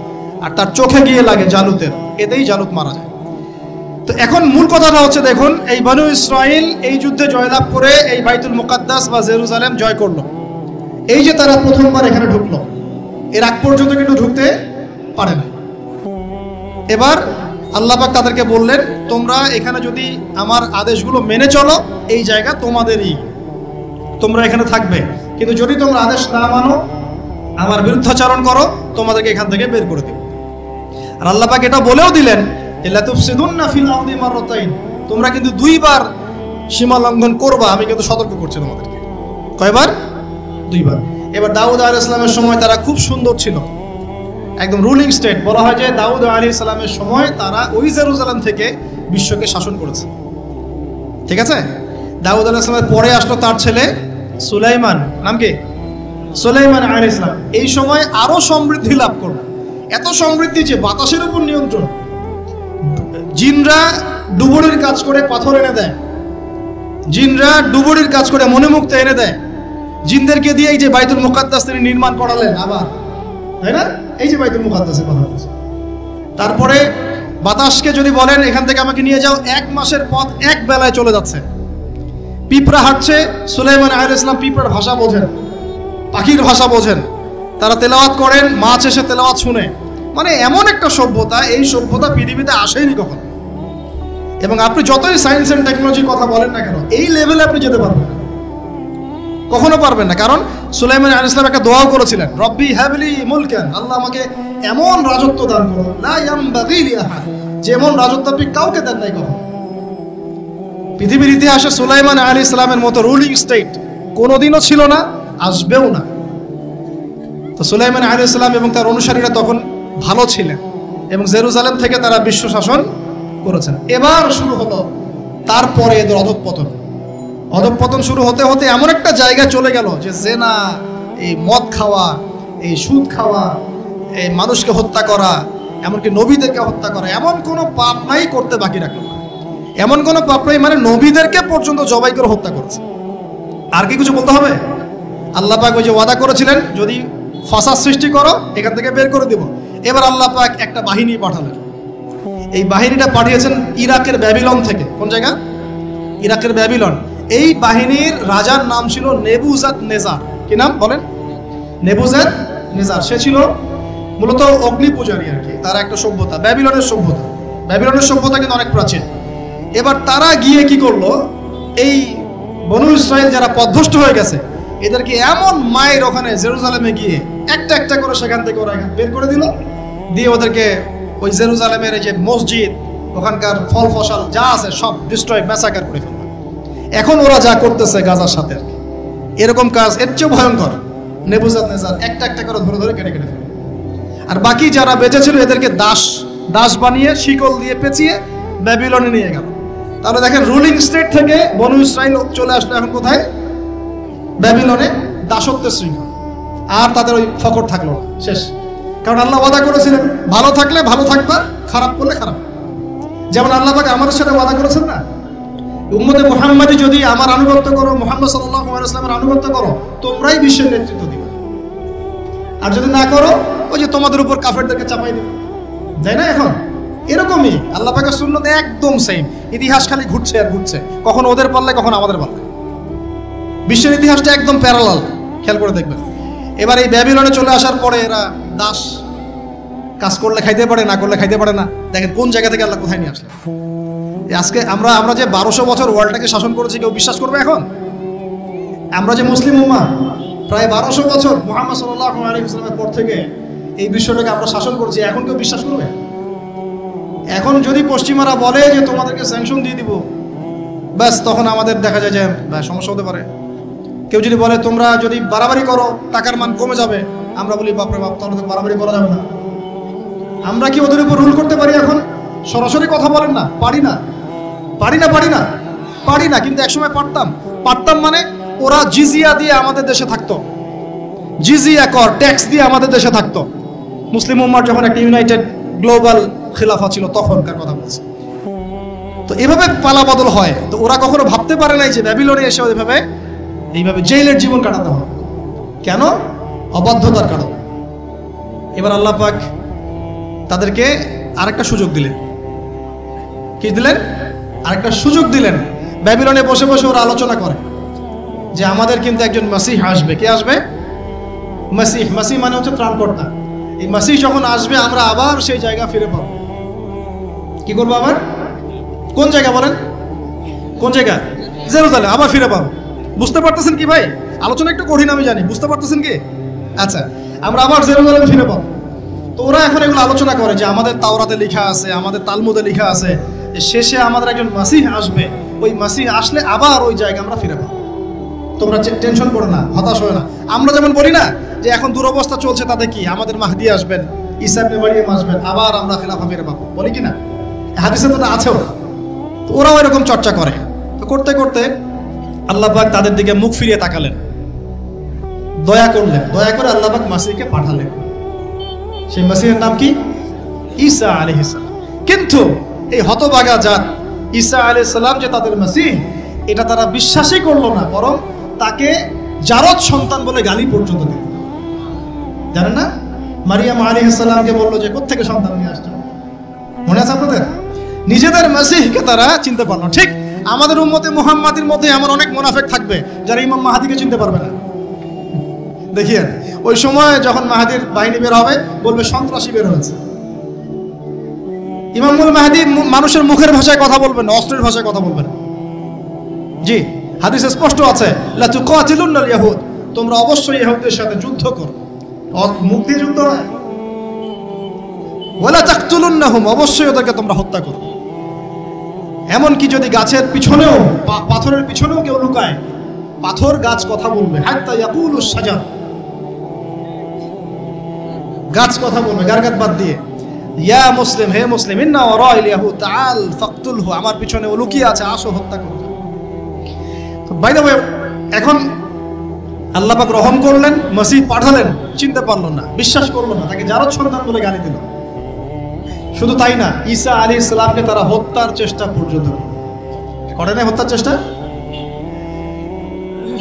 আর তার চোখে গিয়ে লাগে জালুতের, এতেই জালুত মারা যায়। তো এখন মূল কথাটা হচ্ছে, দেখুন এই বনু ইসরাইল এই যুদ্ধে জয়লাভ করে এই বাইতুল মুকাদ্দাস বা জেরুজালেম জয় করলো। এই যে তারা প্রথমবার এখানে ঢুকলো, এর আগ পর্যন্ত কিন্তু ঢুকতে পারে না। এবার আল্লাহ পাক তাদেরকে বললেন তোমরা এখানে যদি আমার আদেশগুলো মেনে চলো, এই জায়গা তোমাদেরই, তোমরা এখানে থাকবে, কিন্তু যদি তোমরা আদেশ না মানো, আমার বিরুদ্ধাচরণ করো, তোমাদেরকে এখান থেকে বের করে দেব। আর আল্লাহ পাক এটা বলেও দিলেন লা তুফসিদুন্না ফিল আরদি মাররাতাইন, তোমরা কিন্তু দুইবার সীমা লঙ্ঘন করবা, আমি কিন্তু সতর্ক করছি তোমাদেরকে। কয়বার? দুইবার। এবার দাউদ আলাইহিস সালামের সময় তারা খুব সুন্দর ছিল, একদম রুলিং স্টেট। বলা হয় যে দাউদ আলাইহিস সালামের সময় তারা ওই জেরুজালেম থেকে বিশ্বকে শাসন করেছে। ঠিক আছে? দাউদ আলাইহিস সালামের পরে আসলো তার ছেলে সুলাইমান, নাম কি? সুলাইমান আলাইহিস সালাম। এই সময় আরো সমৃদ্ধি লাভ করলো, এত সমৃদ্ধি যে বাতাসের উপর নিয়ন্ত্রণ। জিনরা ডুবুরির কাজ করে পাথর এনে দেয়, জিনরা ডুবুরির কাজ করে মণিমুক্তা এনে দেয়। জিনদেরকে দিয়ে এই যে বাইতুল মুকাদ্দাস তিনি নির্মাণ করালেন আবার, তাই না? এই যে বাইতুল মুকাদ্দাসের কথা বলছি। তারপরে বাতাসকে যদি বলেন এখান থেকে আমাকে নিয়ে যাও, 1 মাসের পথ এক বেলায় চলে যাচ্ছে। পিঁপড়া হাঁটছে, সুলাইমান আলাইহিস সালাম পিঁপড়ার ভাষা বোঝেন, পাখির ভাষা বোঝেন, তারা তেলাওয়াত করেন, মাছ এসে তেলাওয়াত শুনে। মানে এমন একটা সভ্যতা, এই সভ্যতা পৃথিবীতে আসেনি কখনো। এবং আপনি যতই সায়েন্স এন্ড টেকনোলজির কথা বলেন না কেন, এই লেভেলে আপনি যেতে পারবেন না, কখনো পারবেন না। কারণ সুলাইমান আলাইহিস সালাম একটা দোয়া করেছিলেন, রব্বি হাবলি মুলকান, আল্লাহ আমাকে এমন রাজত্ব দান করো, লা ইয়ামবাগি লি আহাদ, যেমন রাজত্ব আপনি কাউকে দেন নাই কখনো। পৃথিবীর ইতিহাসে সুলাইমান আলাইহিস সালামের মতো রুলিং স্টেট কোনোদিনও ছিল না, আসবেও না। তো সুলাইমান আলাইহিস সালাম এবং তার অনুসারীরা তখন ভালো ছিলেন এবং জেরুজালেম থেকে তারা বিশ্ব শাসন করেছেন। এবার শুরু হলো তারপরে এদের অধঃপতন শুরু হতে হতে এমন একটা জায়গায় চলে গেল যে জেনা, এই মদ খাওয়া, এই সুদ খাওয়া, এই মানুষকে হত্যা করা, এমনকি নবীদেরকে হত্যা করা, এমন কোনো পাপ নাই করতে বাকি রাখলো না। এমন কোনো পাপ নাই, মানে নবীদেরকে পর্যন্ত জবাই করে হত্যা করেছে। আর কি কিছু বলতে হবে? আল্লাহ পাক ওই যে ওয়াদা করেছিলেন যদি ফাসাদ সৃষ্টি করো এখান থেকে বের করে দেব। এবার আল্লাহ পাক একটা বাহিনী পাঠালেন। এই বাহিনীটা পাঠিয়েছেন ইরাকের ব্যাবিলন থেকে। কোন জায়গা? ইরাকের ব্যাবিলন। এই বাহিনীর রাজার নাম ছিল নেবুজাদ নেজার। কি নাম বলেন? নেবুজাদ নেজার। সে ছিল মূলত অগ্নি পূজারী আর কি। তার একটা সভ্যতা, ব্যাবিলনের সভ্যতা। ব্যাবিলনের সভ্যতা কিন্তু অনেক প্রাচীন। এবার তারা গিয়ে কি করলো, এই বনু ইসরাইল যারা পথভ্রষ্ট হয়ে গেছে এদেরকে এমন মায়ের ওখানে জেরুজালেমে গিয়ে একটা একটা করে সেখান থেকে ওরা বের করে দিল, দিয়ে ওদেরকে ওই জেরুজালেমের যে মসজিদ, ওখানকার ফল ফসল যা আছে সব ডিস্ট্রয়, ম্যাসাকার করে ফেলল। এখন ওরা যা করতেছে গাজার সাথে এরকম কাজ এর চেয়েও ভয়ঙ্কর। নেবুজাদ নেজার একটা একটা করে ধরে ধরে কেটে কেটে ফেলল। আর বাকি যারা বেঁচে ছিল এদেরকে দাস বানিয়ে শিকল দিয়ে পেঁচিয়ে ব্যাবিলনে নিয়ে গেল। তাহলে দেখেন, রুলিং স্টেট থেকে বনু ইসরাইল চলে আসলো এখন কোথায়? ব্যাবিলনে, দাসত্বের শৃঙ্খল। আর তাদের ওই ফকর থাকলো না, শেষ। কারণ আল্লাহ ওয়াদা করেছিলেন ভালো থাকলে ভালো থাকবা, খারাপ করলে খারাপ। যেমন আল্লাহ পাক আমাদের সাথে ওয়াদা করেছেন না, উম্মতে মুহাম্মাদি যদি আমার আনুগত্য করো, মুহাম্মদ সাল্লাল্লাহু আলাইহি ওয়াসাল্লামের আনুগত্য করো, তোমরাই বিশ্বের নেতৃত্ব দিবে। আর যদি না করো, ওই যে তোমাদের উপর কাফেরদেরকে চাপাই দেবে, তাই না? এখন এরকমই আল্লাহ পাকের সুন্নত একদম সেম। ইতিহাস খালি ঘুরছে আর ঘুরছে, কখন ওদের পাল্লায় কখন আমাদের পাল্লায়। বিশ্বের ইতিহাসটা একদম প্যারালাল, খেয়াল করে দেখবেন। এবার এই ব্যাবিলনে চলে আসার পরে এরা দাস, কাজ করলে খাইতে পারে, না করলে খাইতে পারে না। দেখেন কোন জায়গা থেকে আল্লাহ কোথায় নিয়ে আসলেন। আজকে আমরা যে 1200 বছর ওয়ার্ল্ডটাকে শাসন করেছি, কেউ বিশ্বাস করবে এখন? আমরা যে মুসলিম উম্মাহ প্রায় 1200 বছর মুহাম্মদ সাল্লাল্লাহু আলাইহি ওয়াসাল্লামের পর থেকে এই বিশ্বটাকে আমরা শাসন করছি, এখন কেউ বিশ্বাস করবে? এখন যদি পশ্চিমারা বলে যে তোমাদেরকে স্যাংশন দিয়ে দিব, ব্যাস তখন আমাদের দেখা যায় যে সমস্যা হতে পারে। কেউ যদি বলে তোমরা যদি বাড়াবাড়ি করো টাকার মান কমে যাবে, আমরা বলি বাপরে বাপ, তাহলে তো বাড়াবাড়ি করা যাবে না। আমরা কি ওদের উপর রুল করতে পারি এখন? সরাসরি কথা বলেন না, পারি না। কিন্তু একসময় পারতাম। মানে ওরা জিজিয়া দিয়ে আমাদের দেশে থাকতো, জিজিয়া কর, ট্যাক্স দিয়ে আমাদের দেশে থাকতো। মুসলিম উম্মার যখন একটা ইউনাইটেড গ্লোবাল খিলাফা ছিল তখনকার কথা বলছে। তো এভাবে পালা বদল হয়। তো ওরা কখনো ভাবতে পারে নাই যে ব্যাবিলনে এসে এইভাবে জেলের জীবন কাটাতে হবে। কেন? অবাধ্যতার কারণ। এবার আল্লাহ পাক তাদেরকে আরেকটা সুযোগ দিলেন। কি দিলেন? আরেকটা সুযোগ দিলেন। ব্যাবিলনে বসে বসে ওরা আলোচনা করে যে আমাদের কিন্তু একজন মাসিহ আসবে। কে আসবে? মাসিহ মানে হচ্ছে ত্রাণকর্তা। এই মাসিহ যখন আসবে আমরা আবার সেই জায়গা ফিরে পাবো। কি করবো আবার? কোন জায়গা বলেন? কোন জায়গা? জেরুজালেম আবার ফিরে পাবো। বুঝতে পারতেছেন কি ভাই? আলোচনা একটু কঠিন আমি জানি, বুঝতে পারতেছেন কি? আচ্ছা, আমরা আবার জেরুজালেম ফিরে পাবো। তো ওরা এখন এগুলো আলোচনা করে যে আমাদের তাওরাতে লেখা আছে, আমাদের তালমুদে লেখা আছে, শেষে আমাদের একজন মাসিহ আসবে। ওই মাসিহ আসলে আবার ওই জায়গা আমরা ফিরে পাবো। তোমরা টেনশন করো না, হতাশ হয় না। আমরা যেমন বলি না যে এখন দুরবস্থা চলছে, তাতে কি আমাদের মাহদি আসবেন, ঈসা ইবনে মারইয়াম আসবেন, আবার আমরা খিলাফা ফিরে পাবো, বলি কি না? হাদিসে তো আছেও। তো ওরাও এরকম চর্চা করে। তো করতে করতে আল্লাহ পাক তাদের দিকে মুখ ফিরিয়ে তাকালেন, দয়া করলেন। দয়া করে আল্লাহ পাক মাসিহকে পাঠালেন। সেই মাসিহের নাম কি? ঈসা আলাইহিস সালাম। কিন্তু এই হতভাগা জাত ঈসা আলাইহিস সালাম যে তাদের মাসিহ, এটা তারা বিশ্বাসই করলো না, বরং তাকে জারদ সন্তান বলে গালি পর্যন্ত দিল। জানেন না, মারিয়াম আলাইহিস সালামকে বললো যে কোত্থেকে সন্তান নিয়ে আসছো? মনে আছে আপনাদের? নিজেদের মাসিহকে তারা চিনতে পারলো। ঠিক আমাদের উম্মতে মুহাম্মাদির মধ্যে এমন অনেক মুনাফিক থাকবে যারা ইমাম মাহাদিকে চিনতে পারবে না। দেখিয়েন, ওই সময় যখন মাহাদির বাহিনী বের হবে বলবে সন্ত্রাসী বের হয়েছে। ইমামুল মাহাদি মানুষের মুখের ভাষায় কথা বলবেন না, অস্ত্রের ভাষায় কথা বলবেন। জি, হাদিসে স্পষ্ট আছে, লা তুকাতিলুনাল ইয়াহুদ, তোমরা অবশ্যই ইহুদীদের সাথে যুদ্ধ করো। মুখ দিয়ে যুদ্ধ হয়। ওয়ালা তাকতুলুন্নাহুম, অবশ্যই ওদেরকে তোমরা হত্যা করো। এমনকি যদি গাছের পিছনেও, পাথরের পিছনেও কেউ লুকায়, পাথর গাছ কথা বলবে। হাত্তা ইয়াকুলুস শাজার, গাছ কথা বলবে গারগাত বাদ দিয়ে। ইয়া মুসলিম, হে মুসলিম, ইন্না ওয়ারাইল ইয়াহুদ তাআল ফাকতুলহু, আমার পিছনে ও লুকিয়ে আছে, আসো হত্যা করো। তো বাই দ্য ওয়ে, এখন আল্লাহ পাক রহম করলেন, মাসিহ পাঠালেন, চিনতে পারলো না, বিশ্বাস করলো না, তাকে জারদ সন্তান বলে গালি দিল। শুধু তাই না, ঈসা আলাইহিস সালামকে তারা হত্যার চেষ্টা পর্যন্ত করে না। হত্যার চেষ্টা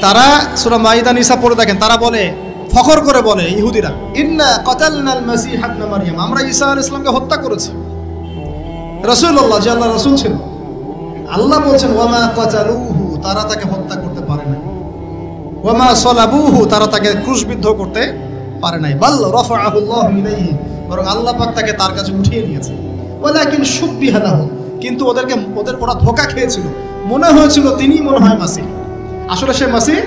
তারা সূরা মাইদা নিসা পড়ে দেখেন, তারা বলে, ফখর করে বলে ইহুদিরা, ইন্না কাতালনাল মাসিহ ইবনে মারইয়াম, আমরা ঈসা আলাইহিস সালামকে হত্যা করেছি। রাসূলুল্লাহ যে আল্লাহর রাসূল ছিল, আল্লাহ বলছেন ওয়ামা কাতালুহু তারা তাকে হত্যা করতে পারে না। ওয়া মা সালাবুহু, তারা তাকে ক্রুশবিদ্ধ করতে পারে নাই। বাল রাফাআহু আল্লাহু ইলাইহি, বরং আল্লাহ পাক তাকে তার কাছে উঠিয়ে নিয়েছে। ওয়ালাকিন শুববিহা লাহু, কিন্তু ওরা ধোঁকা খেয়েছিল, মনে হয়েছিল তিনি মনে হয় মাসিহ, আসলে সে মাসিহ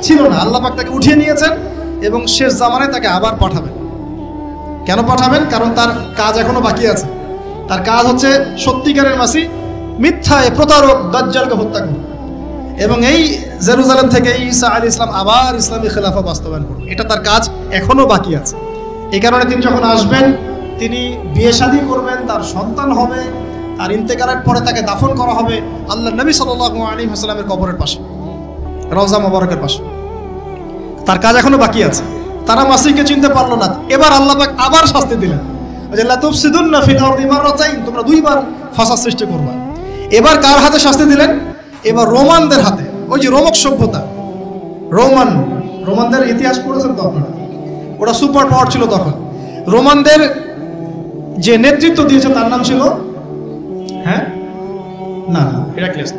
ছিল না। আল্লাহ পাক তাকে উঠিয়ে নিয়েছেন এবং শেষ জামানায় তাকে আবার পাঠাবেন। কেন পাঠাবেন? কারণ তার কাজ এখনো বাকি আছে। তার কাজ হচ্ছে সত্যিকারের মাসিহ মিথ্যায় প্রতারক দাজ্জালকে হত্যা করবে এবং এই জেরুজালেম থেকে ঈসা আলাইহিস সালাম আবার ইসলামী খেলাফা বাস্তবায়ন করবে। এটা তার কাজ এখনো বাকি আছে। এই কারণে তিনি যখন আসবেন, তিনি বিয়ে শাদী করবেন, তার সন্তান হবে, আর ইন্তেকালের পরে তাকে দাফন করা হবে আল্লাহর নবী সাল্লাল্লাহু আলাইহি ওয়াসাল্লামের কবরের পাশে, রওজা মোবারকের পাশে। তার কাজ এখনো বাকি আছে। তারা মাসিহকে চিনতে পারলো না। এবার আল্লাহ পাক আবার শাস্তি দিলেন, লা তুফসিদুন্না ফিল আরদি মাররাতাইন, তোমরা দুইবার ফাসাদ সৃষ্টি করবে। এবার কার হাতে শাস্তি দিলেন? এবার রোমানদের হাতে। ওই যে রোমক সভ্যতা, রোমানদের ইতিহাস পড়েছেন তো আপনারা, ওরা সুপার পাওয়ার ছিল তখন। রোমানদের যে নেতৃত্ব দিয়েছে তার নাম ছিল হেরাক্লিয়াস,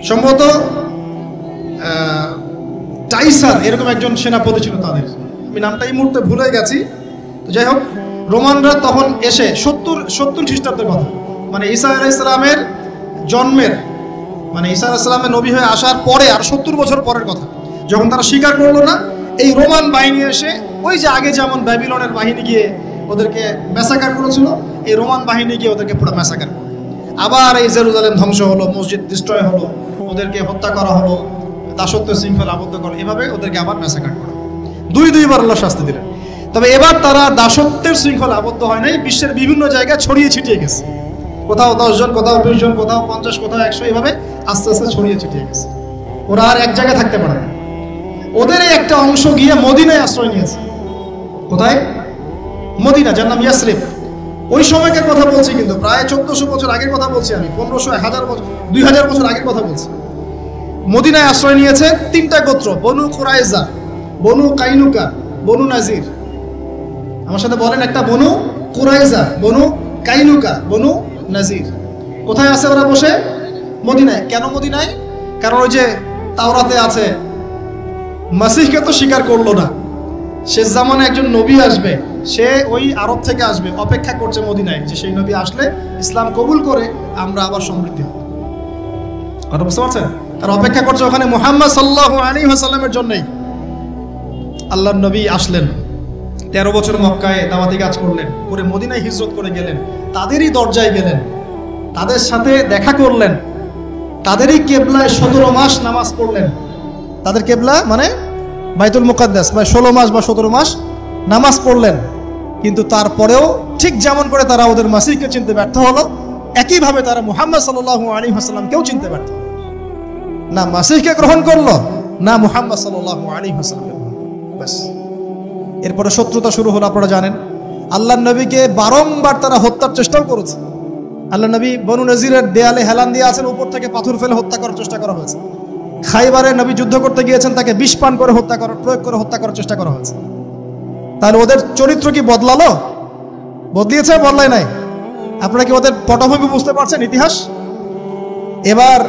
সম্ভবত টাইসার, এরকম একজন সেনাপতি ছিল তাদের। আমি নামটা এই মুহূর্তে ভুলে গেছি। যাই হোক, রোমানরা তখন এসে 70 খ্রিস্টাব্দের কথা, মানে ঈসা আলাইহিস সালামের জন্মের, মানে ঈসা আলাইহিস সালামের নবী হয়ে আসার পরে আর 70 বছর পরের কথা, যখন তারা স্বীকার করলো না, এই রোমান বাহিনী এসে ওই যে আগে যেমন ব্যাবিলনের বাহিনী গিয়ে ওদেরকে ম্যাসাকার করেছিল, এই রোমান বাহিনী গিয়ে ওদেরকে পুরো ম্যাসাকার করলো। আবার এই জেরুজালেম ধ্বংস হলো, মসজিদ ডিস্ট্রয় হলো, ওদেরকে হত্যা করা হলো, দাসত্ব শৃঙ্খলা আবদ্ধ করলো, এভাবে ওদেরকে আবার ম্যাসাকার করা। দুইবার আল্লাহ শাস্তি দিলেন। তবে এবার তারা দাসত্বের শৃঙ্খলা আবদ্ধ হয় নাই, বিশ্বের বিভিন্ন জায়গায় ছড়িয়ে ছিটিয়ে গেছে। কোথাও 10 জন, কোথাও 20 জন, কোথাও 50, কোথাও 100, এভাবে আস্তে আস্তে ছড়িয়ে ছিটিয়ে গেছে। ওরা আর এক জায়গায় থাকতে পারে না। ওদের একটা অংশ গিয়ে মদিনায় আশ্রয় নিয়েছে। কোথায়? মদিনা, যার নাম ইয়াসরিব। ওই সময়কার কথা বলছি, কিন্তু প্রায় 1400 বছর আগের কথা বলছি আমি, 1500, 1000 বছর, 2000 বছর আগের কথা বলছি। মদিনায় আশ্রয় নিয়েছে 3টা গোত্র, বনু কুরাইজা, বনু কাইনুকা, বনু নাজির। আমার সাথে বলেন একটা, বনু কুরাইজা, বনু কাইনুকা, বনু নাজির। কোথায় আছে ওরা বসে? মদিনায়। কেন মদিনায়? কারণ ওই যে তাওরাতে আছে, মাসিহকে তো স্বীকার করলো না, শেষ জামানে একজন নবী আসবে, সে ওই আরব থেকে আসবে, অপেক্ষা করছে মদিনায়, যে সেই নবী আসলে ইসলাম কবুল করে আমরা আবার সমৃদ্ধি হব। কথা বুঝতে পারছেন? তারা অপেক্ষা করছে ওখানে মুহাম্মদ সাল্লাল্লাহু আলাইহি ওয়াসাল্লামের জন্যই। আল্লাহর নবী আসলেন, 13 বছর মক্কায় দাওয়াতি কাজ করলেন, করে মদিনায় হিজরত করে গেলেন, তাদেরই দরজায় গেলেন, তাদের সাথে দেখা করলেন, তাদেরই কেবলায় 17 মাস নামাজ পড়লেন। তাদের কেবলা মানে বাইতুল মুকাদ্দাস, 16 মাস বা 17 মাস নামাজ পড়লেন। কিন্তু তারপরেও ঠিক যেমন করে তারা ওদের মাসিহকে চিনতে ব্যর্থ হলো, একইভাবে তারা মুহাম্মদ সাল্লাল্লাহু আলাইহি ওয়াসাল্লামকেও চিনতে ব্যর্থ হলো। না মাসিহকে গ্রহণ করলো, না মুহাম্মদ সাল্লাল্লাহু আলাইহি ওয়াসাল্লামকে। ব্যাস, এরপরে শত্রুতা শুরু হলো। আপনারা জানেন, আল্লাহর নবীকে বারংবার তারা হত্যার চেষ্টাও করেছে। আল্লাহ নবী বনু নজিরের দেয়ালে হেলান দিয়ে আছেন, উপর থেকে পাথর ফেলে হত্যা করার চেষ্টা করা হয়েছে। খাইবারে নবী যুদ্ধ করতে গিয়েছেন, তাকে বিষ পান করে প্রয়োগ করে হত্যা করার চেষ্টা করা হয়েছে। তাহলে ওদের চরিত্র কি বদলালো? বদলিয়েছে? বদলায় নাই। আপনারা কি ওদের পটভূমি বুঝতে পারছেন, ইতিহাস? এবার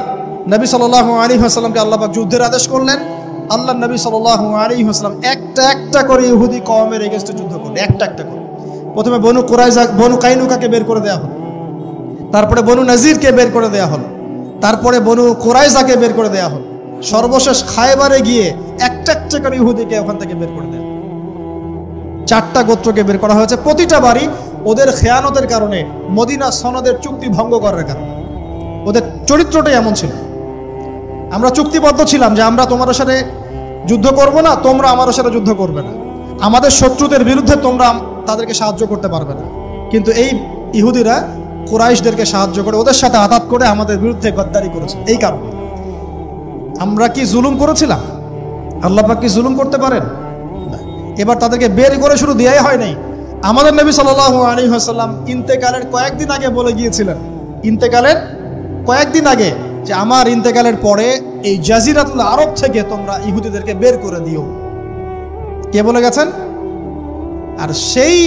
নবী সাল্লাল্লাহু আলাইহি ওয়াসাল্লামকে আল্লাহ পাক যুদ্ধের আদেশ করলেন। আল্লাহ নবী সাল্লাল্লাহু আলাইহি ওয়াসাল্লাম একটা করে ইহুদি কওমের এগেইনস্টে যুদ্ধ করলেন, একটা করে। প্রথমে বনু কুরাইজা, বনু কাইনুকাকে বের করে দেওয়া হলো, তারপরে বনু নাজিরকে বের করে দেওয়া হলো, তারপরে বনু কুরাইজাকে বের করে দেওয়া হলো, সর্বশেষ খায়বারে গিয়ে একটা করে ইহুদিকে ওখান থেকে বের করে দেওয়া। 4টা গোত্রকে বের করা হয়েছে। প্রতিটা বাড়ি ওদের খেয়ানতের কারণে, মদিনা সনদের চুক্তি ভঙ্গ করার কারণে। ওদের চরিত্রটাই এমন ছিল। আমরা চুক্তিবদ্ধ ছিলাম যে আমরা তোমার সাথে যুদ্ধ করব না, তোমরা আমার সাথে যুদ্ধ করবে না, আমাদের শত্রুদের বিরুদ্ধে তোমরা তাদেরকে সাহায্য করতে পারবে না। কিন্তু এই ইহুদিরা কুরাইশদেরকে সাহায্য করে, ওদের সাথে আঘাত করে আমাদের বিরুদ্ধে গদ্দারি করেছে। এই কারণে আমরা কি জুলুম করেছিলাম? আল্লাহ পাক কি জুলুম করতে পারেন? এবার তাদেরকে বের করে শুরু দেয়াই হয় নাই। আমাদের নবী সাল্লাল্লাহু আলাইহি ওয়াসাল্লাম ইন্তেকালের কয়েকদিন আগে বলে গিয়েছিলেন, ইন্তেকালের কয়েকদিন আগে, যে আমার ইন্তেকালের পরে এই জাজিরাতুল আরব থেকে তোমরা ইহুদিদেরকে বের করে দিও। কে বলে গেছেন? আর সেই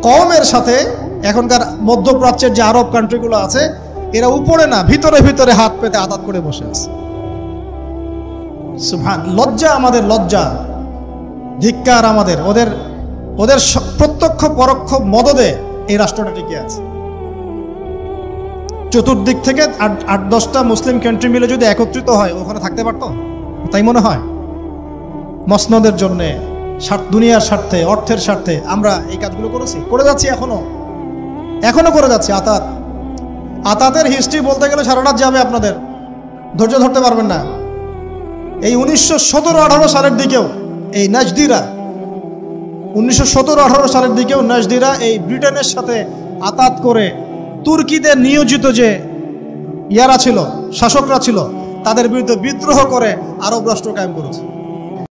কওমের সাথে এখনকার মধ্যপ্রাচ্যের যে আরব কান্ট্রিগুলো আছে, এরা উপরে না, ভিতরে ভিতরে হাত পেতে আঘাত করে বসে আছে। সুবহান, লজ্জা আমাদের, লজ্জা, ধিক্কার আমাদের। ওদের ওদের প্রত্যক্ষ পরোক্ষ মদদে এই রাষ্ট্রটা টিকে আছে। চতুর্দিক থেকে 8-10টা মুসলিম কান্ট্রি মিলে যদি একত্রিত হয়, ওখানে থাকতে পারতো? তাই মনে হয়? মসনদের জন্যে, দুনিয়ার স্বার্থে, অর্থের স্বার্থে আমরা এই কাজগুলো করেছি, করে যাচ্ছি, এখনো করে যাচ্ছি। আতাতের হিস্ট্রি বলতে গেলে সারা রাত যাবে, আপনাদের ধৈর্য ধরতে পারবেন না। এই 1917-18 সালের দিকেও এই নাজদিরা, 1917-18 সালের দিকেও নাজদিরা এই ব্রিটেনের সাথে আতাত করে তুর্কিদের নিয়োজিত যে ইয়ারা ছিল, শাসকরা ছিল, তাদের বিরুদ্ধে বিদ্রোহ করে আরব রাষ্ট্র কায়েম করেছে।